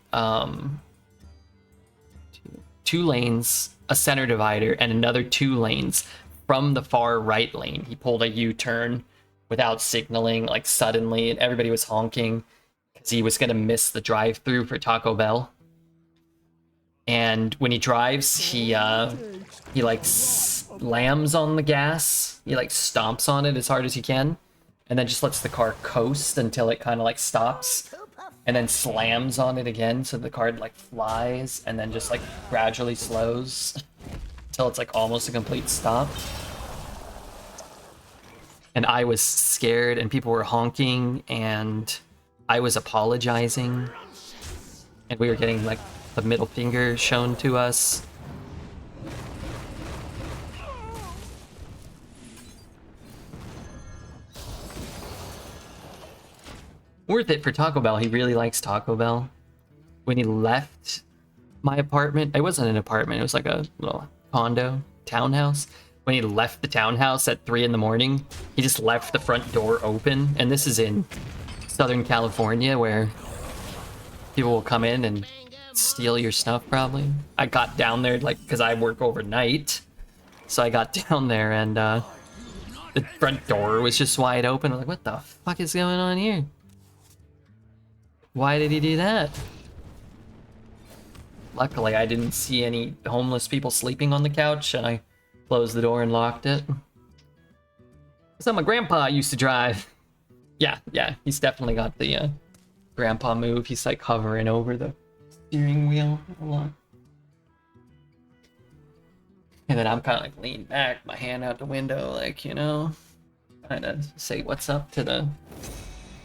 2 lanes, a center divider, and another 2 lanes from the far right lane. He pulled a U-turn without signaling, like suddenly, and everybody was honking because he was gonna miss the drive-through for Taco Bell. And when he drives, he like slams on the gas. He like stomps on it as hard as he can, and then just lets the car coast until it kind of like stops, and then slams on it again so the card like flies, and then just like gradually slows until it's like almost a complete stop. And I was scared, and people were honking, and I was apologizing, and we were getting like the middle finger shown to us. Worth it for Taco Bell. He really likes Taco Bell. When he left my apartment, it wasn't an apartment, it was like a little condo, townhouse. When he left the townhouse at 3 in the morning, he just left the front door open. And this is in Southern California, where people will come in and steal your stuff probably. I got down there, like, because I work overnight. So I got down there, and the front door was just wide open. I'm like, what the fuck is going on here? Why did he do that? Luckily, I didn't see any homeless people sleeping on the couch, and I closed the door and locked it. That's how my grandpa used to drive. Yeah, he's definitely got the grandpa move. He's like hovering over the steering wheel a lot. And then I'm kind of like leaned back, my hand out the window, like, you know, kind of say what's up to the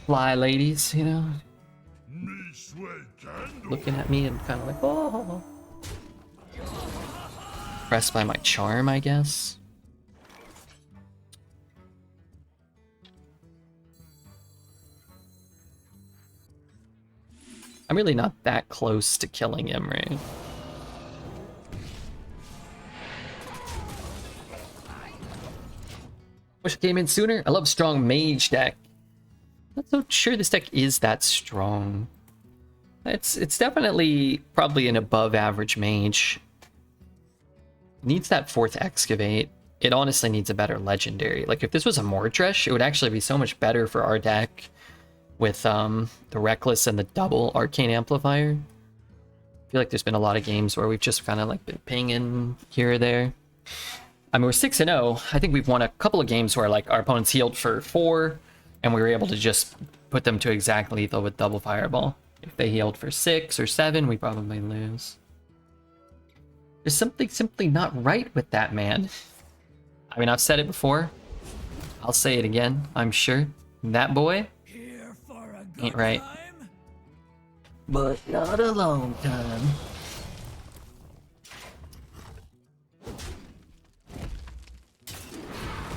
fly ladies, you know. Looking at me and kind of like, oh. Impressed by my charm, I guess. I'm really not that close to killing him, right? Wish I came in sooner. I love strong mage deck. Not so sure this deck is that strong. It's definitely probably an above average mage. Needs that 4th excavate. It honestly needs a better legendary. Like if this was a Mordresh, it would actually be so much better for our deck with the Reckless and the double arcane amplifier. I feel like there's been a lot of games where we've just kind of like been pinging here or there. I mean, we're 6-0. I think we've won a couple of games where like our opponents healed for 4 and we were able to just put them to exact lethal with double fireball. If they healed for 6 or 7, we probably lose. There's something simply not right with that man. I mean, I've said it before. I'll say it again, I'm sure. That boy ain't right. But not a long time.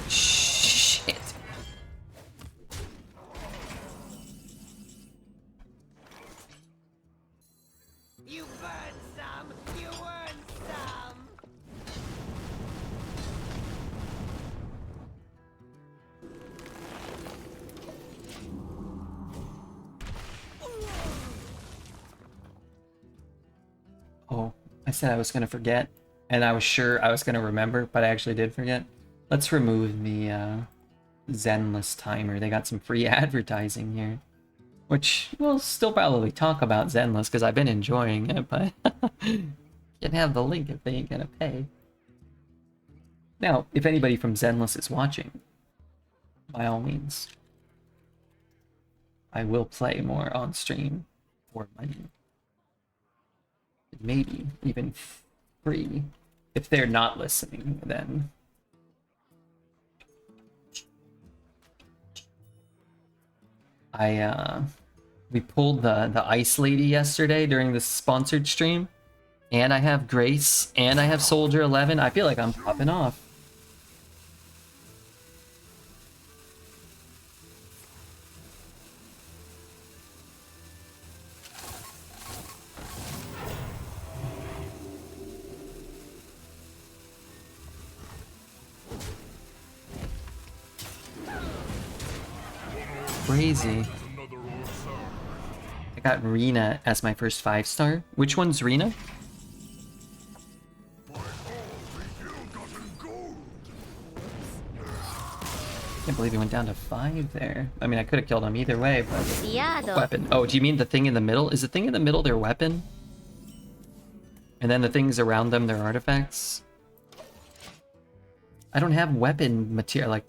Shit. You burn some, you earn some. Oh, I said I was gonna forget, and I was sure I was gonna remember, but I actually did forget. Let's remove the Zenless timer. They got some free advertising here, which we'll still probably talk about Zenless because I've been enjoying it, but can't have the link if they ain't gonna pay. Now, if anybody from Zenless is watching, by all means, I will play more on stream for money. Maybe even free. If they're not listening, then we pulled the ice lady yesterday during the sponsored stream, and I have Grace, and I have Soldier 11. I feel like I'm popping off. Crazy. I got Rena as my first 5-star. Which one's Rena? Can't believe he went down to 5 there. I mean, I could have killed him either way, but... Weapon. Oh, do you mean the thing in the middle? Is the thing in the middle their weapon? And then the things around them, their artifacts? I don't have weapon material. Like,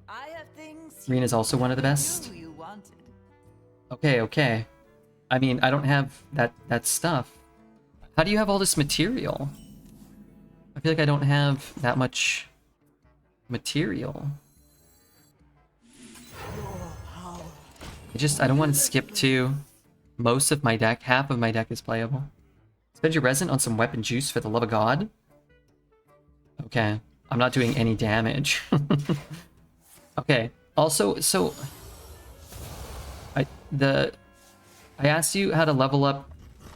I have things Rena's also one of the best. you wanted. Okay, okay. I mean, I don't have that stuff. How do you have all this material? I feel like I don't have that much material. I don't want to skip to most of my deck. Half of my deck is playable. Spend your resin on some weapon juice for the love of God. Okay. I'm not doing any damage. Okay. Also, so I asked you how to level up,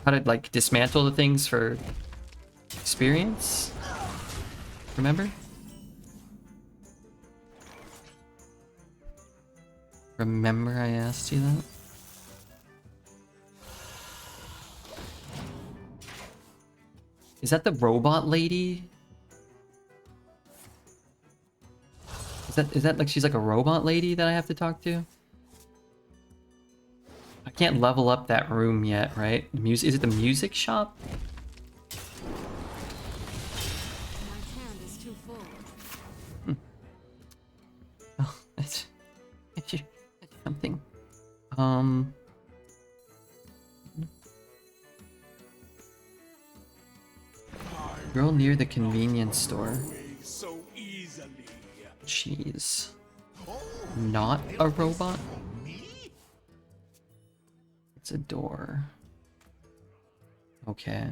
how to like dismantle the things for experience. Remember? Remember I asked you that? Is that the robot lady? Is that like she's like a robot lady that I have to talk to? I can't level up that room yet, right? The music, is it the music shop? My hand is too full. Oh, that's something. Girl near the convenience store. So easily. She's not a robot. It's a door. Okay.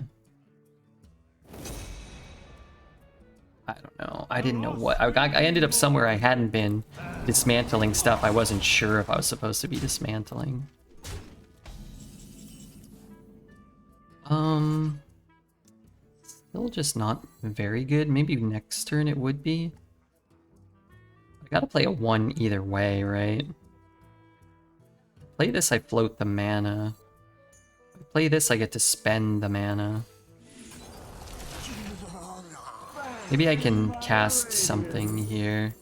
I don't know. I didn't know what. I ended up somewhere I hadn't been, dismantling stuff I wasn't sure if I was supposed to be dismantling. Still just not very good. Maybe next turn it would be. I gotta play a 1 either way, right? Play this, I float the mana. If I play this, I get to spend the mana. Maybe I can cast something here.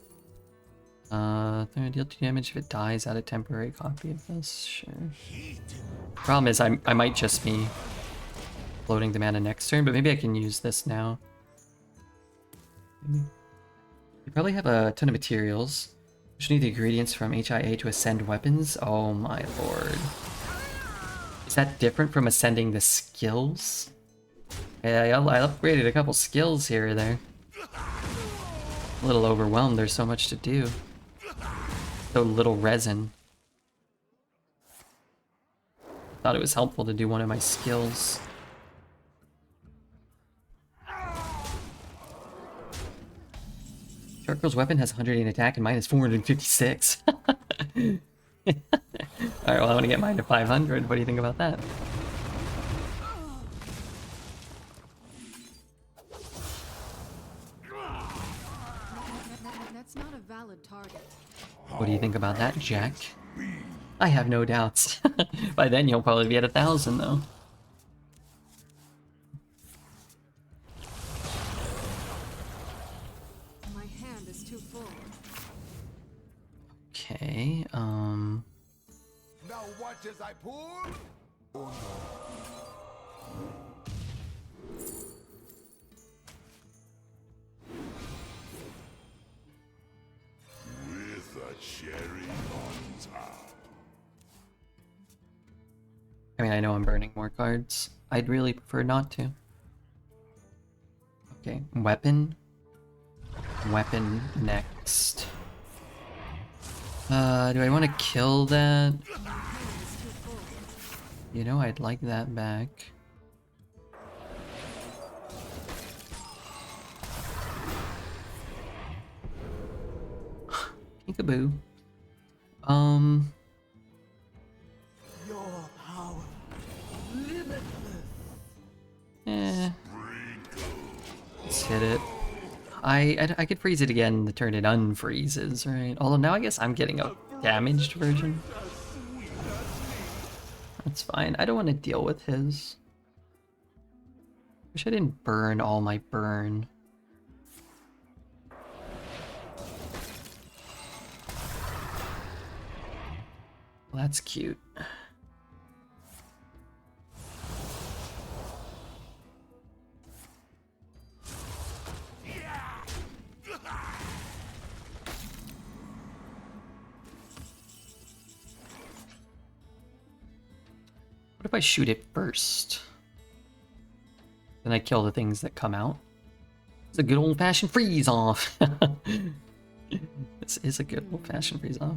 Deal 2 damage if it dies. Add a temporary copy of this. Sure. Problem is, I might just be floating the mana next turn, but maybe I can use this now. You probably have a ton of materials. You should need the ingredients from HIA to ascend weapons. Oh my lord. Is that different from ascending the skills? Yeah, I upgraded a couple skills here or there. A little overwhelmed, there's so much to do. So little resin. Thought it was helpful to do one of my skills. Shark weapon has 108 attack and mine is 456. Alright, well I want to get mine to 500. What do you think about that? That's not a valid target. What do you think about that, Jack? I have no doubts. By then you'll probably be at 1,000 though. My hand is too full. Okay, Now watch as I pull. Oh no. With a cherry on top. I mean, I know I'm burning more cards. I'd really prefer not to. Okay, weapon. Weapon next. Do I want to kill that? You know, I'd like that back. Peekaboo. Your power. Let's hit it. I could freeze it again to turn it unfreezes, right? Although now I guess I'm getting a damaged version. That's fine. I don't want to deal with his. Wish I didn't burn all my burn. Well, that's cute. if I shoot it first? Then I kill the things that come out. It's a good old-fashioned freeze-off. This is a good old-fashioned freeze-off.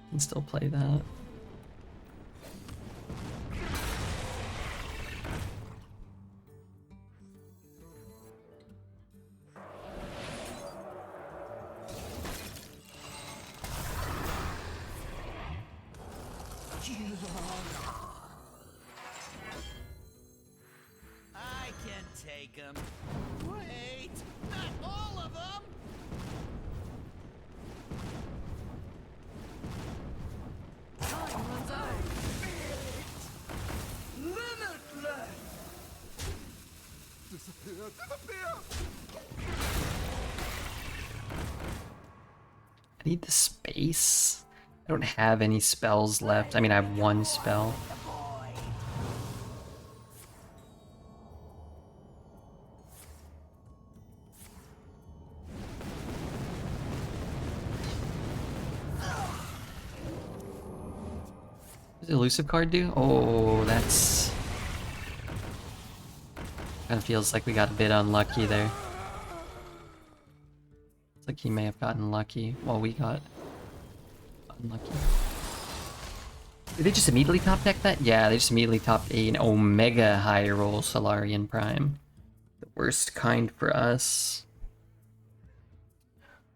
Can still play that. I can take them. Wait, not all of them. Time runs out. Limitless. Disappear, disappear. I need the space. I don't have any spells left. I mean, I have one spell. What does the elusive card do? Oh, that's... kind of feels like we got a bit unlucky there. It's like he may have gotten lucky while we got unlucky. Did they just immediately top deck that? Yeah, they just immediately topped an Omega high roll Solarian Prime. The worst kind for us.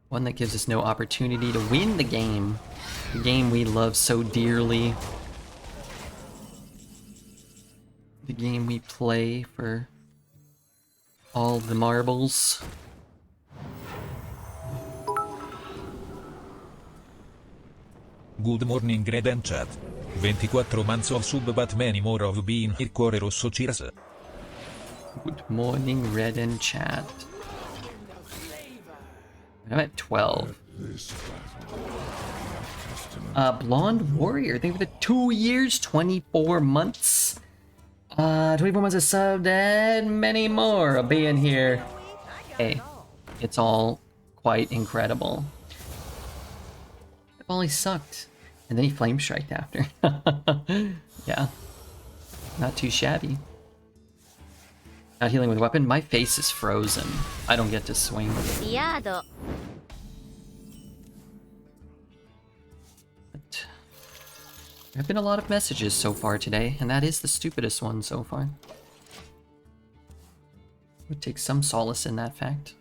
One that gives us no opportunity to win the game. The game we love so dearly. The game we play for all the marbles. Good morning Red and Chat. 24 months of sub but many more of being here Cuore Rosso cheers. Good morning, Red and Chat. I'm at 12. Blonde Warrior, thank you for the 2 years, 24 months. 24 months of subbed and many more of being here. Hey, it's all quite incredible. Well, he sucked. And then he flame striked after. Yeah. Not too shabby. Not healing with a weapon. My face is frozen. I don't get to swing. But there have been a lot of messages so far today, and that is the stupidest one so far. Would take some solace in that fact.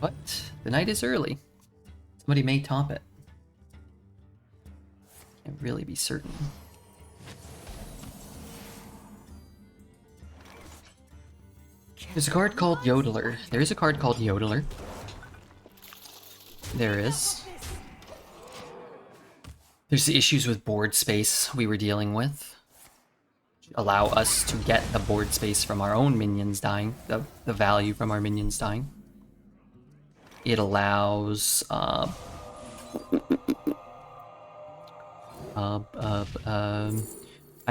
But the night is early. Somebody may top it. Can't really be certain. There's a card called Yodeler. There is a card called Yodeler. There is. There's the issues with board space we were dealing with. Allow us to get the board space from our own minions dying. The value from our minions dying. It allows I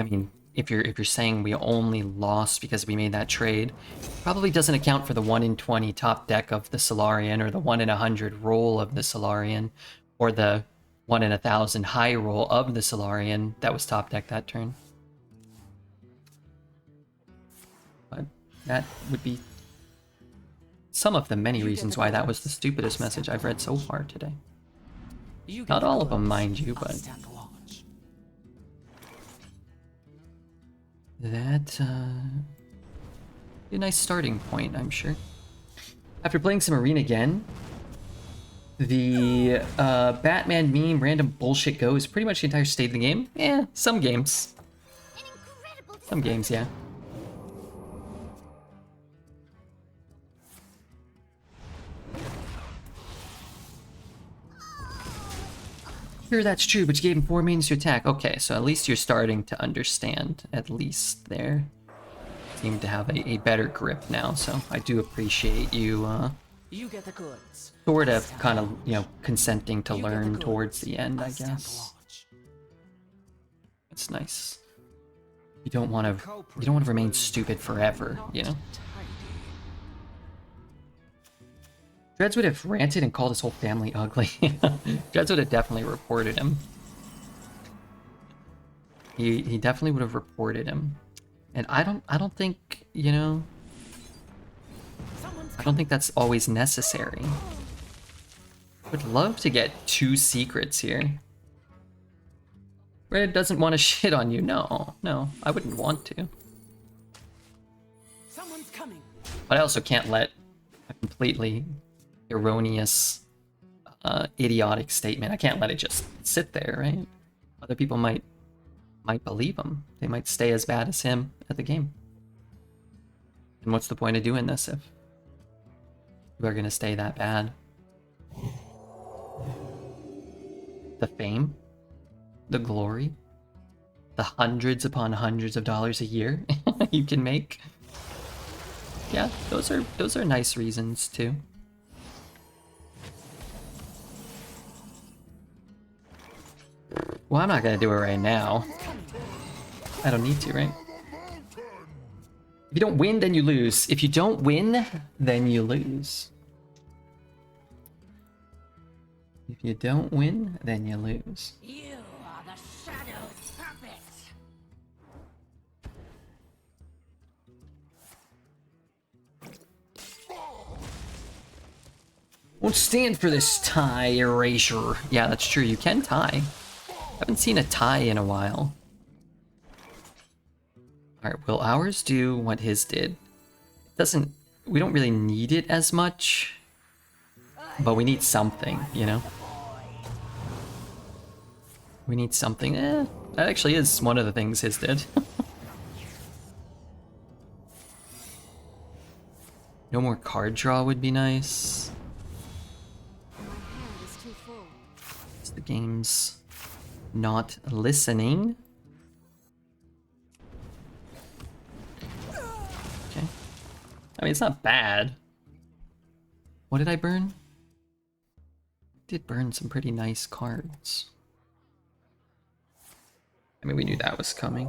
mean, if you're saying we only lost because we made that trade, probably doesn't account for the 1 in 20 top deck of the Solarian, or the 1 in 100 roll of the Solarian, or the 1 in 1,000 high roll of the Solarian that was top deck that turn. But that would be some of the many reasons why that was the stupidest message I've read so far today. Not all of them, mind you, but that be a nice starting point, I'm sure. After playing some Arena again, the Batman meme random bullshit go is pretty much the entire state of the game. Yeah, some games. Some games, yeah. Sure, that's true, but you gave him 4 minions to attack. Okay, so at least you're starting to understand, at least there. Seem to have a better grip now, so I do appreciate you, You get the goods. sort of, kind of, you know, consenting to learn towards the end, I guess. It's nice. You don't want to remain stupid forever, you know? Dreads would have ranted and called his whole family ugly. Dreads would have definitely reported him. He definitely would have reported him. And I don't think, you know, I don't think that's always necessary. Would love to get 2 secrets here. Red doesn't want to shit on you. No, I wouldn't want to. Someone's coming. But I also can't let a completely erroneous, idiotic statement. I can't let it just sit there, right? Other people might believe him. They might stay as bad as him at the game. And what's the point of doing this if you are gonna stay that bad? The fame, the glory, the hundreds upon hundreds of dollars a year you can make. Yeah, those are nice reasons too. Well, I'm not gonna do it right now. I don't need to, right? If you don't win, then you lose. If you don't win, then you lose. If you don't win, then you lose. You are the shadow's puppet. Won't stand for this tie erasure. Yeah, that's true. You can tie. Haven't seen a tie in a while. Alright, will ours do what his did? It doesn't... We don't really need it as much. But we need something, you know? We need something. That actually is one of the things his did. No more card draw would be nice. My hand is too full. It's the game's not listening. Okay. I mean, it's not bad. What did I burn? I did burn some pretty nice cards. I mean, we knew that was coming.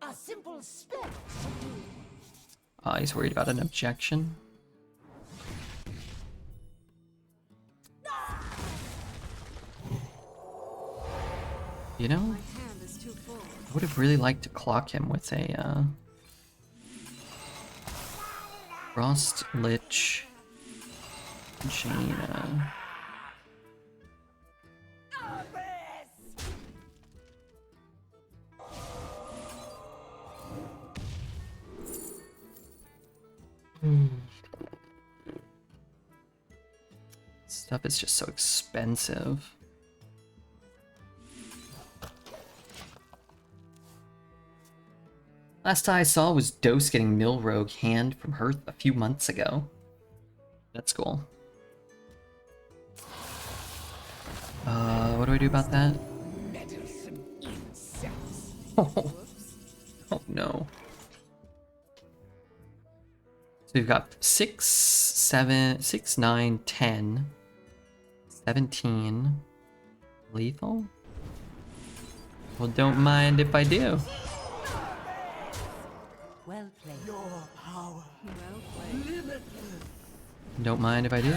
A simple spell. He's worried about an objection. You know, My hand is too full. I would have really liked to clock him with a Frost Lich Jaina. Stuff is just so expensive. Last I saw was Dose getting Mill Rogue hand from Hearth a few months ago. That's cool. What do I do about that? Oh, oh no. So we've got 6, 7, 6, 9, 10, 17. Lethal? Well, don't mind if I do. Well played. Your power. Well played. Don't mind if I do.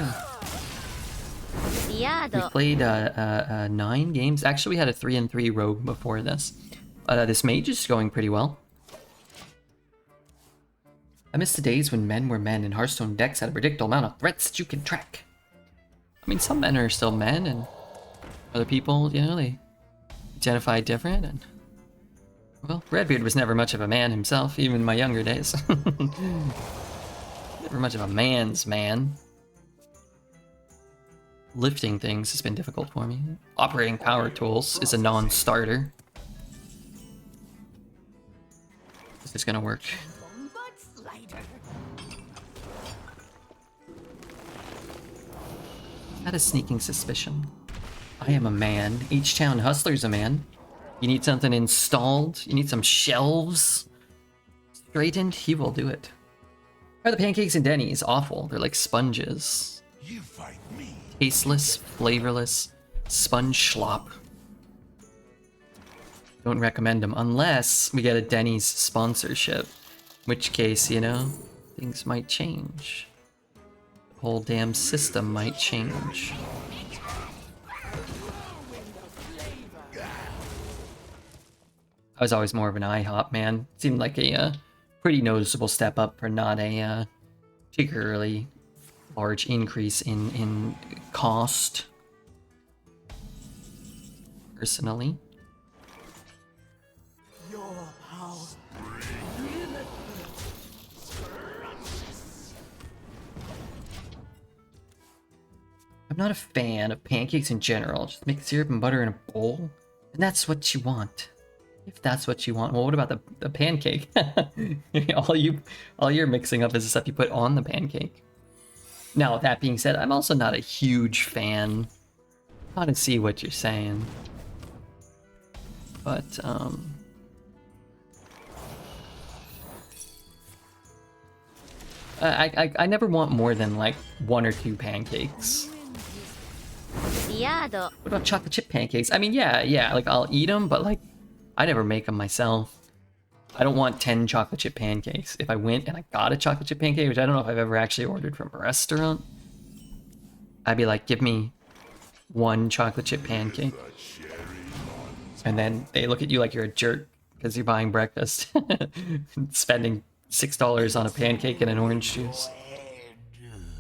We Fiado. played 9 games. Actually, we had a 3-3 rogue before this. This mage is going pretty well. I miss the days when men were men and Hearthstone decks had a predictable amount of threats that you could track. I mean, some men are still men, and other people, you know, they identify different. And well, Redbeard was never much of a man himself, even in my younger days. Never much of a man's man. Lifting things has been difficult for me. Operating power tools is a non-starter. This is gonna work. I had a sneaking suspicion. I am a man. H-Town Hustler's a man. You need something installed? You need some shelves straightened? He will do it. Are the pancakes in Denny's awful? They're like sponges. You fight me. Tasteless, flavorless, sponge slop. Don't recommend them unless we get a Denny's sponsorship. In which case, you know, things might change. The whole damn system might change. I was always more of an IHOP man. Seemed like a pretty noticeable step up for not a particularly large increase in cost. Personally. I'm not a fan of pancakes in general. Just make syrup and butter in a bowl, and that's what you want. If that's what you want. Well, what about the pancake? all you're mixing up is the stuff you put on the pancake. Now, that being said, I'm also not a huge fan. I can see what you're saying, but I never want more than like 1 or 2 pancakes. What about chocolate chip pancakes? I mean, yeah, like I'll eat them, but like I never make them myself. I don't want 10 chocolate chip pancakes. If I went and I got a chocolate chip pancake, which I don't know if I've ever actually ordered from a restaurant, I'd be like, give me 1 chocolate chip pancake. And then they look at you like you're a jerk because you're buying breakfast. Spending $6 on a pancake and an orange juice.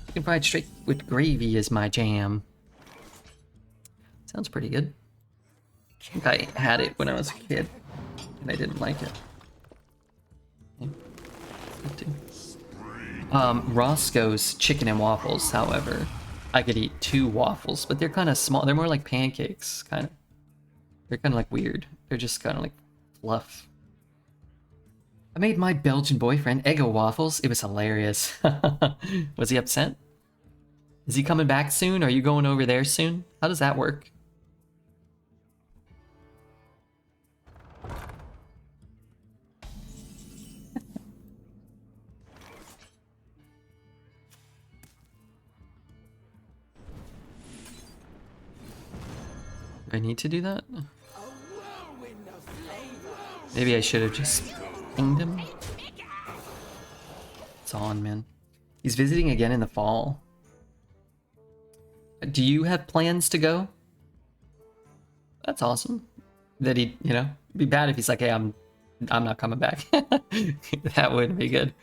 Chicken fried straight with gravy is my jam. Sounds pretty good. I think I had it when I was a kid, and I didn't like it. Roscoe's chicken and waffles, however, I could eat 2 waffles, but they're kind of small. They're more like pancakes, kind of. They're kind of like weird. They're just kind of like fluff. I made my Belgian boyfriend Eggo waffles. It was hilarious. Was he upset? Is he coming back soon? Are you going over there soon? How does that work? Do I need to do that? Maybe I should have just pinged him. It's on, man. He's visiting again in the fall. Do you have plans to go? That's awesome. That he, you know, it'd be bad if he's like, hey, I'm not coming back. That wouldn't be good.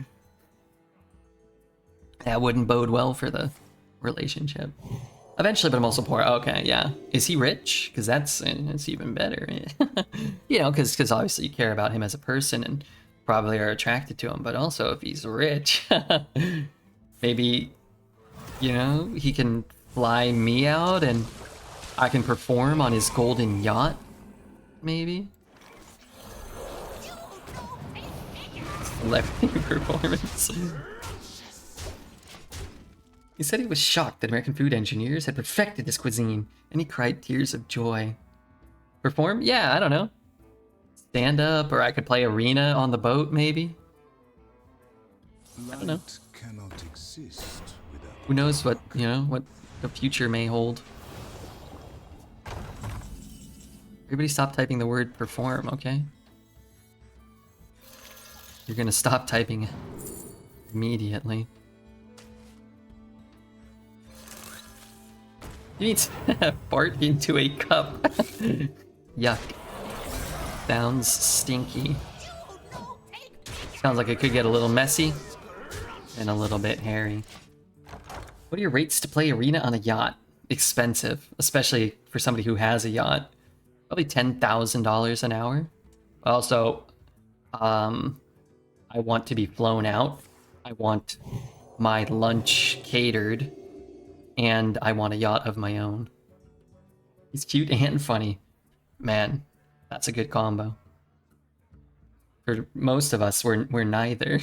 That wouldn't bode well for the relationship. Eventually, but I'm also poor. Okay, yeah. Is he rich? Because it's even better. You know, because obviously you care about him as a person and probably are attracted to him. But also, if he's rich, maybe, you know, he can fly me out and I can perform on his golden yacht. Maybe. Celebrity performance. He said he was shocked that American food engineers had perfected his cuisine, and he cried tears of joy. Perform? Yeah, I don't know. Stand up, or I could play arena on the boat, maybe? I don't know. Cannot exist without Who knows what, you know, what the future may hold. Everybody stop typing the word perform, okay? You're gonna stop typing immediately. You need to fart into a cup. Yuck. Sounds stinky. Sounds like it could get a little messy and a little bit hairy. What are your rates to play arena on a yacht? Expensive, especially for somebody who has a yacht. Probably $10,000 an hour. Also, I want to be flown out. I want my lunch catered. And I want a yacht of my own. He's cute and funny. Man, that's a good combo. For most of us, we're neither.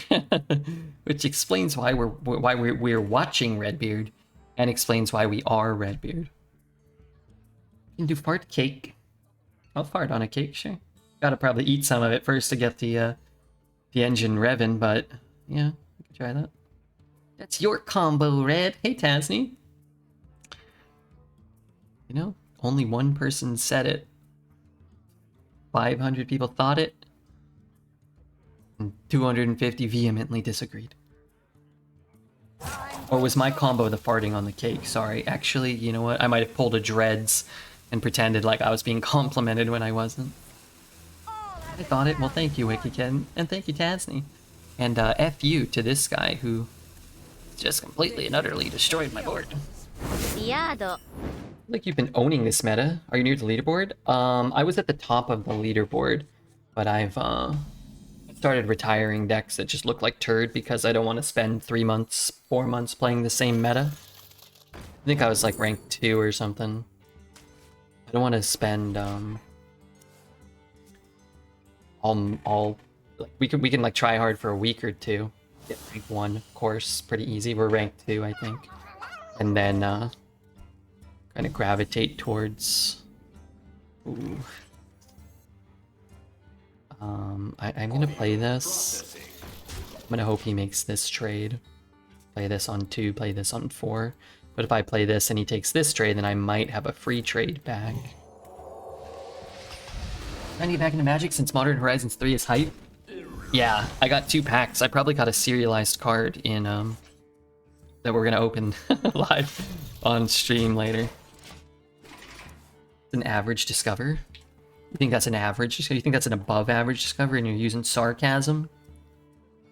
Which explains why we're watching Redbeard. And explains why we are Redbeard. You can do fart cake. I'll fart on a cake, sure. Gotta probably eat some of it first to get the engine revving, but yeah, we can try that. That's your combo, Red. Hey, Tasney. You know, only one person said it. 500 people thought it. And 250 vehemently disagreed. Or was my combo the farting on the cake? Sorry. Actually, you know what? I might have pulled a dreads and pretended like I was being complimented when I wasn't. I thought it. Well, thank you, WikiKid. And thank you, Tasney. And F you to this guy who just completely and utterly destroyed my board. Like you've been owning this meta. Are you near the leaderboard? I was at the top of the leaderboard, but I've started retiring decks that just look like turd because I don't want to spend 3 months, 4 months playing the same meta. I think I was like rank 2 or something. I don't want to spend all like we can like try hard for a week or two. Get rank 1, of course, pretty easy. We're rank 2, I think, and then kind of gravitate towards. Ooh. I'm gonna play this. I'm gonna hope he makes this trade. Play this on 2, play this on 4. But if I play this and he takes this trade, then I might have a free trade back. Trying to get back into Magic since Modern Horizons 3 is hype. Yeah, I got 2 packs. I probably got a serialized card in that we're gonna open live on stream later. An average discover. You think that's an average? You think that's an above average discovery and you're using sarcasm?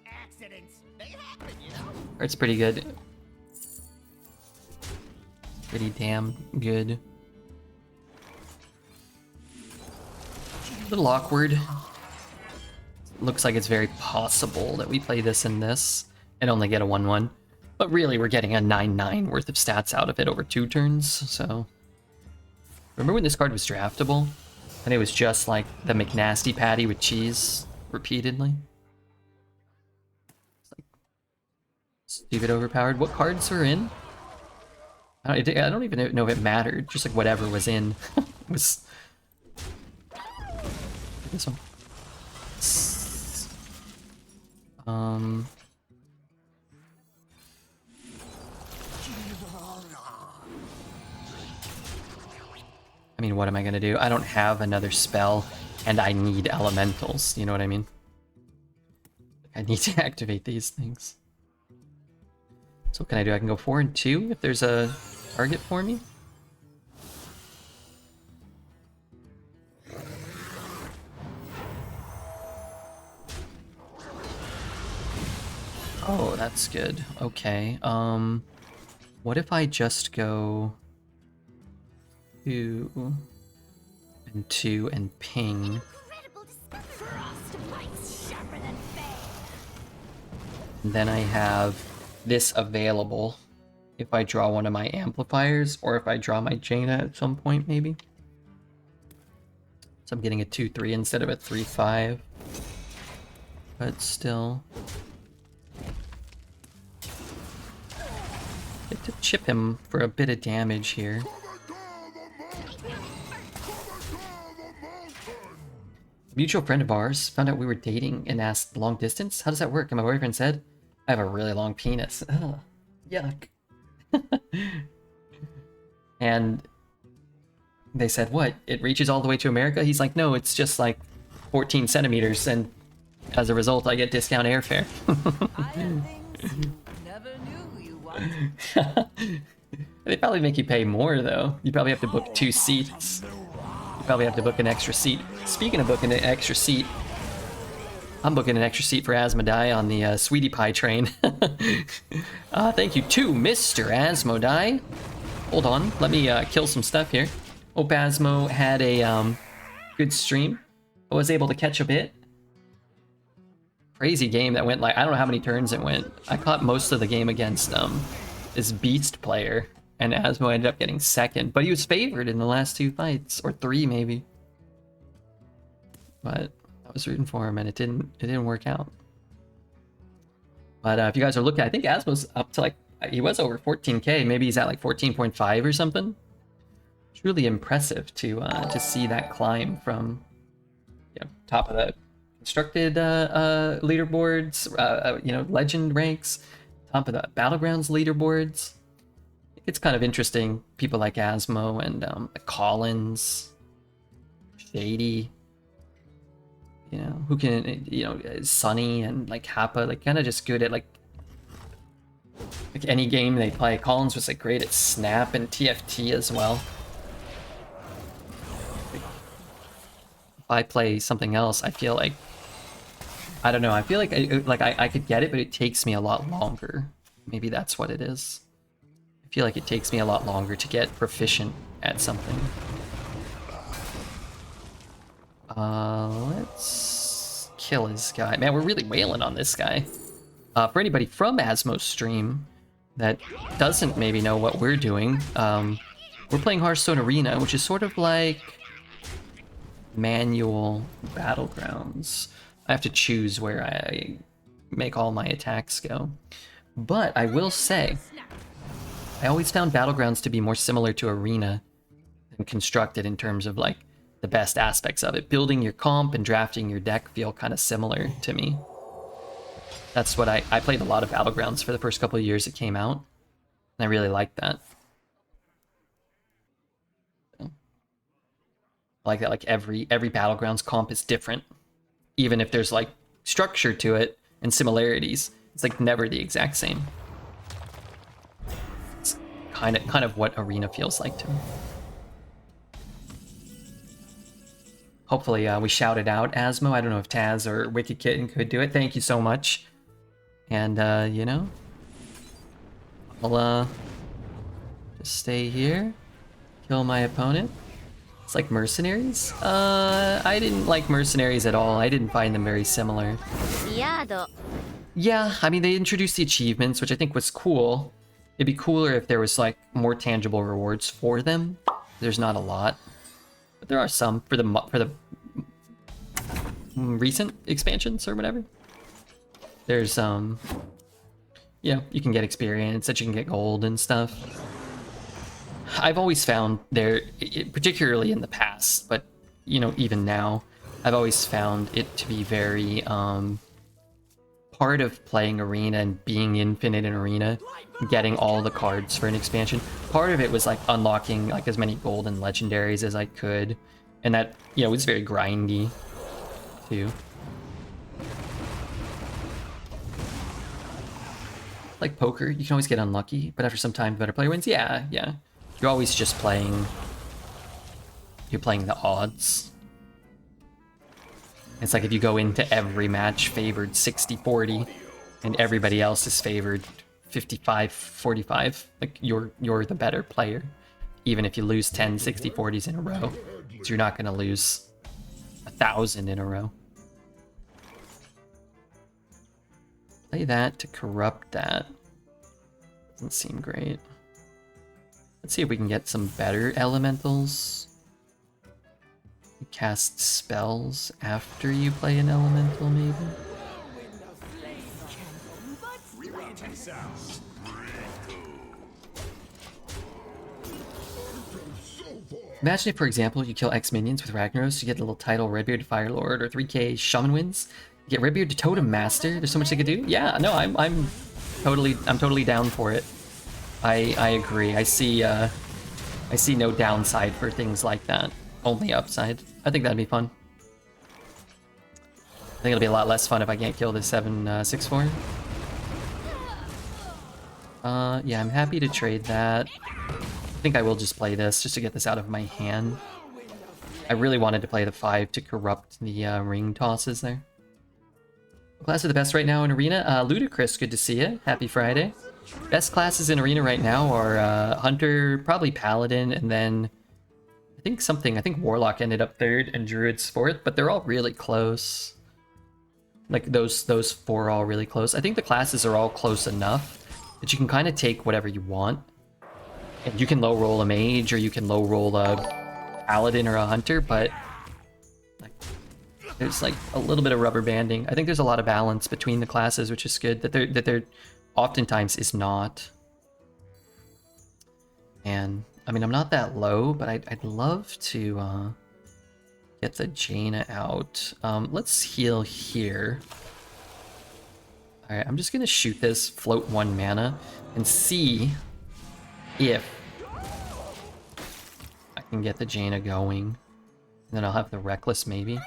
Accidents, they happen, you know? It's pretty good. Pretty damn good. A little awkward. Looks like it's very possible that we play this and this and only get a 1/1. But really, we're getting a 9/9 worth of stats out of it over 2 turns, so... Remember when this card was draftable? And it was just like the McNasty patty with cheese repeatedly? It's like stupid overpowered. What cards were in? I don't even know if it mattered. Just like whatever was in was this one. I mean, what am I gonna do? I don't have another spell, and I need elementals, you know what I mean? I need to activate these things. So what can I do? I can go 4 and 2 if there's a target for me? Oh, that's good. Okay, what if I just go 2 and 2 and ping? And then I have this available if I draw one of my amplifiers or if I draw my Jaina at some point, maybe. So I'm getting a 2/3 instead of a 3/5. But still. Get to chip him for a bit of damage here. A mutual friend of ours found out we were dating and asked long distance. How does that work? And my boyfriend said, I have a really long penis. Ugh, yuck. And they said, what? It reaches all the way to America? He's like, no, it's just like 14 centimeters. And as a result, I get discount airfare. Never knew you wanted. They probably make you pay more, though. You probably have to book 2 seats. You probably have to book an extra seat. Speaking of booking an extra seat, I'm booking an extra seat for Asmodai on the Sweetie Pie train. Thank you to Mr. Asmodai. Hold on, let me kill some stuff here. Hope Asmo had a good stream. I was able to catch a bit. Crazy game that went like, I don't know how many turns it went. I caught most of the game against this beast player. And Asmo ended up getting second, but he was favored in the last 2 fights, or 3 maybe. But I was rooting for him, and it didn't work out. But if you guys are looking, I think Asmo's up to like, he was over 14k. Maybe he's at like 14.5 or something. Truly impressive to see that climb from, you know, top of the constructed leaderboards, you know, legend ranks, top of the battlegrounds leaderboards. It's kind of interesting, people like Asmo and Collins, Shady, you know, who can, you know, Sunny and like Kappa, like kind of just good at like Like any game they play, Collins was like great at Snap and TFT as well. If I play something else, I feel like, I don't know, I feel like I could get it, but it takes me a lot longer. Maybe that's what it is. I feel like it takes me a lot longer to get proficient at something. Let's kill this guy. Man, we're really wailing on this guy. For anybody from Asmo's stream that doesn't maybe know what we're doing, we're playing Hearthstone Arena, which is sort of like manual battlegrounds. I have to choose where I make all my attacks go. But I will say, I always found battlegrounds to be more similar to Arena than Constructed in terms of like the best aspects of it. Building your comp and drafting your deck feel kind of similar to me. That's what I played a lot of Battlegrounds for the first couple of years it came out, and I really liked that. I like that, like every Battlegrounds comp is different, even if there's like structure to it and similarities. It's like never the exact same. It's kind of what Arena feels like to me. Hopefully we shouted out Asmo. I don't know if Taz or Wicked Kitten could do it. Thank you so much. And, you know, I'll just stay here, kill my opponent. It's like Mercenaries? I didn't like Mercenaries at all. I didn't find them very similar. Yeah, I mean, they introduced the achievements, which I think was cool. It'd be cooler if there was, like, more tangible rewards for them. There's not a lot. But there are some for the recent expansions or whatever. There's you know, you can get experience, that you can get gold and stuff. I've always found there, particularly in the past, but you know, even now, I've always found it to be very part of playing Arena and being infinite in Arena, getting all the cards for an expansion. Part of it was like unlocking like as many gold and legendaries as I could, and that, you know, was very grindy too. Like poker, you can always get unlucky, but after some time, the better player wins. Yeah, yeah. You're always just playing. You're playing the odds. It's like if you go into every match favored 60-40, and everybody else is favored 55-45. Like you're the better player, even if you lose 10 60-40s in a row. So you're not gonna lose 1,000 in a row. Play that to corrupt that. Doesn't seem great. Let's see if we can get some better elementals. You cast spells after you play an elemental, maybe? Imagine if, for example, you kill X minions with Ragnaros, you get a little title Redbeard Firelord or 3k Shaman Wins. You get Redbeard to Totem Master. There's so much they could do. Yeah, no, I'm totally down for it. I agree. I see no downside for things like that. Only upside. I think that'd be fun. I think it'll be a lot less fun if I can't kill this 7/6/4. Yeah, I'm happy to trade that. I think I will just play this just to get this out of my hand. I really wanted to play the 5 to corrupt the ring tosses there. What class are the best right now in Arena? Ludicrous, good to see you. Happy Friday. Best classes in Arena right now are Hunter, probably Paladin, and then I think Warlock ended up 3rd and Druid's 4th, but they're all really close. Like those 4 are all really close. I think the classes are all close enough that you can kind of take whatever you want. And you can low roll a Mage or you can low roll a Paladin or a Hunter, but like, there's like a little bit of rubber banding. I think there's a lot of balance between the classes, which is good. That there oftentimes is not. And I mean, I'm not that low, but I'd love to get the Jaina out. Let's heal here. All right, I'm just gonna shoot this, float 1 mana, and see if I can get the Jaina going. And then I'll have the Reckless maybe. Why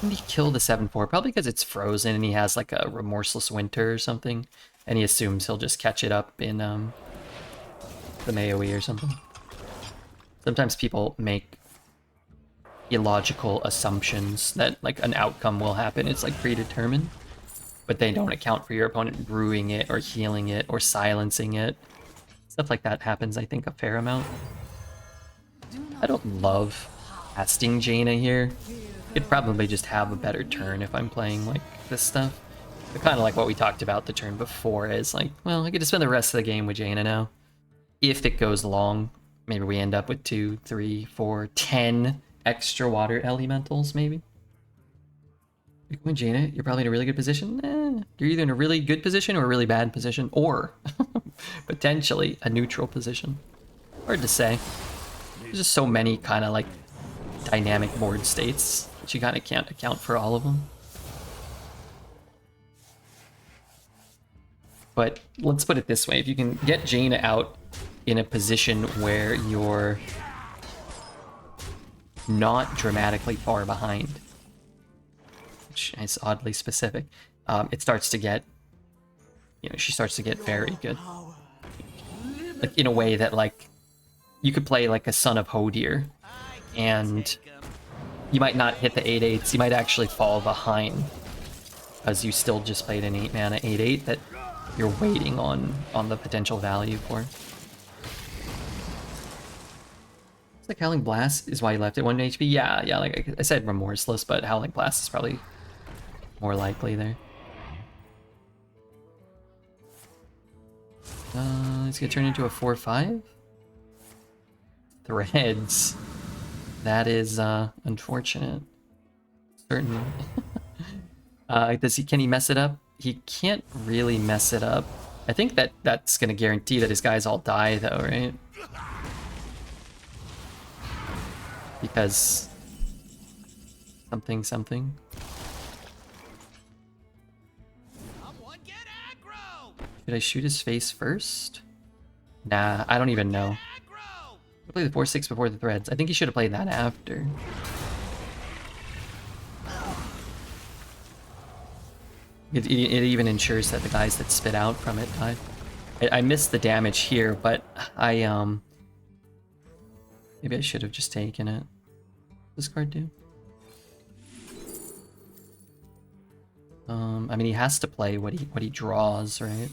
didn't he kill the 7/4? Probably because it's frozen and he has like a Remorseless Winter or something. and he assumes he'll just catch it up in the AoE or something. Sometimes people make illogical assumptions that like an outcome will happen. It's like predetermined, but they don't account for your opponent brewing it or healing it or silencing it. Stuff like that happens, I think, a fair amount. I don't love casting Jaina here. Could probably just have a better turn if I'm playing like this stuff. But kind of like what we talked about the turn before is like, well, I get to spend the rest of the game with Jaina now. If it goes long, maybe we end up with 2, 3, 4, 10 extra water elementals, maybe. You're going Jaina, you're probably in a really good position. You're either in a really good position or a really bad position, or potentially a neutral position. Hard to say. There's just so many kind of like dynamic board states that you kind of can't account for all of them. But let's put it this way. If you can get Jaina out in a position where you're not dramatically far behind, which is oddly specific, it starts to get, you know, she starts to get very good. Like in a way that like, you could play like a Son of Hodir, and you might not hit the 8/8s, you might actually fall behind, because you still just played an 8 mana 8/8 that you're waiting on the potential value for. It's like Howling Blast is why you left it 1 HP. Yeah, like I said Remorseless, but Howling Blast is probably more likely there. It's gonna turn into a 4/5. Threads. That is unfortunate. Certainly. Can he mess it up? He can't really mess it up. I think that's gonna guarantee that his guys all die though, right? Because something. Someone get aggro! Should I shoot his face first? Nah, I don't even know. I played the 4/6 before the threads. I think he should have played that after. It even ensures that the guys that spit out from it die. I missed the damage here, but maybe I should have just taken it. What does this card do? I mean, he has to play what he draws, right?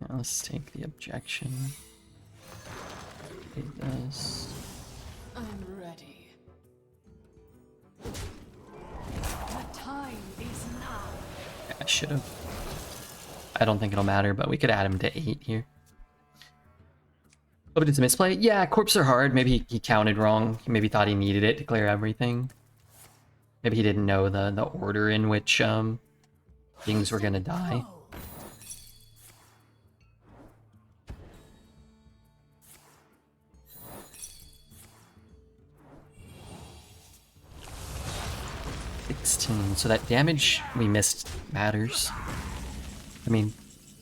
Yeah, let's take the objection. Take this. I'm ready. The time is now. Yeah, I should have. I don't think it'll matter, but we could add him to 8 here. Oh, but it's a misplay? Yeah, corpses are hard. Maybe he counted wrong. He maybe thought he needed it to clear everything. Maybe he didn't know the order in which things were gonna die. So that damage we missed matters. I mean,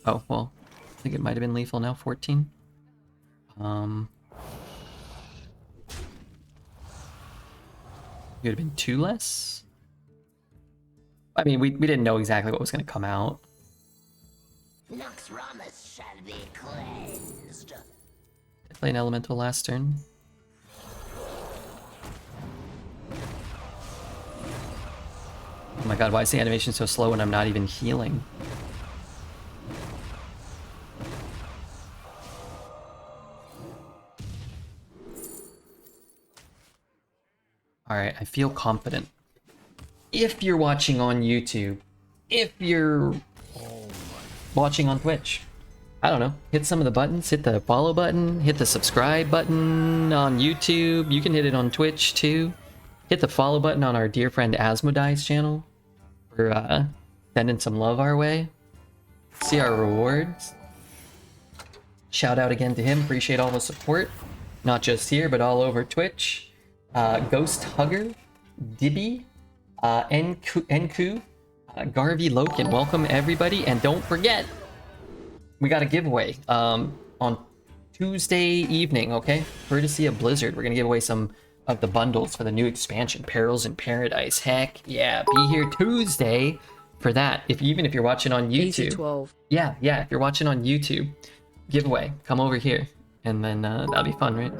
oh, well, I think it might have been lethal now, 14. Could have been 2 less. I mean, we didn't know exactly what was going to come out. Lux Ramus shall be cleansed. Did I play an elemental last turn? Oh my god, why is the animation so slow when I'm not even healing? Alright, I feel confident. If you're watching on YouTube, if you're watching on Twitch, I don't know, hit some of the buttons, hit the follow button, hit the subscribe button on YouTube, you can hit it on Twitch too. Hit the follow button on our dear friend Asmodee's channel for sending some love our way. See our rewards. Shout out again to him, appreciate all the support. Not just here, but all over Twitch. Ghost Hugger, Dibby, Enku, Garvey Loken, welcome everybody. And don't forget, we got a giveaway on Tuesday evening, okay? Courtesy of Blizzard, we're gonna give away some of the bundles for the new expansion, Perils in Paradise. Heck yeah, be here Tuesday for that. Even if you're watching on YouTube. 12. Yeah, if you're watching on YouTube, giveaway, come over here. And then that'll be fun, right?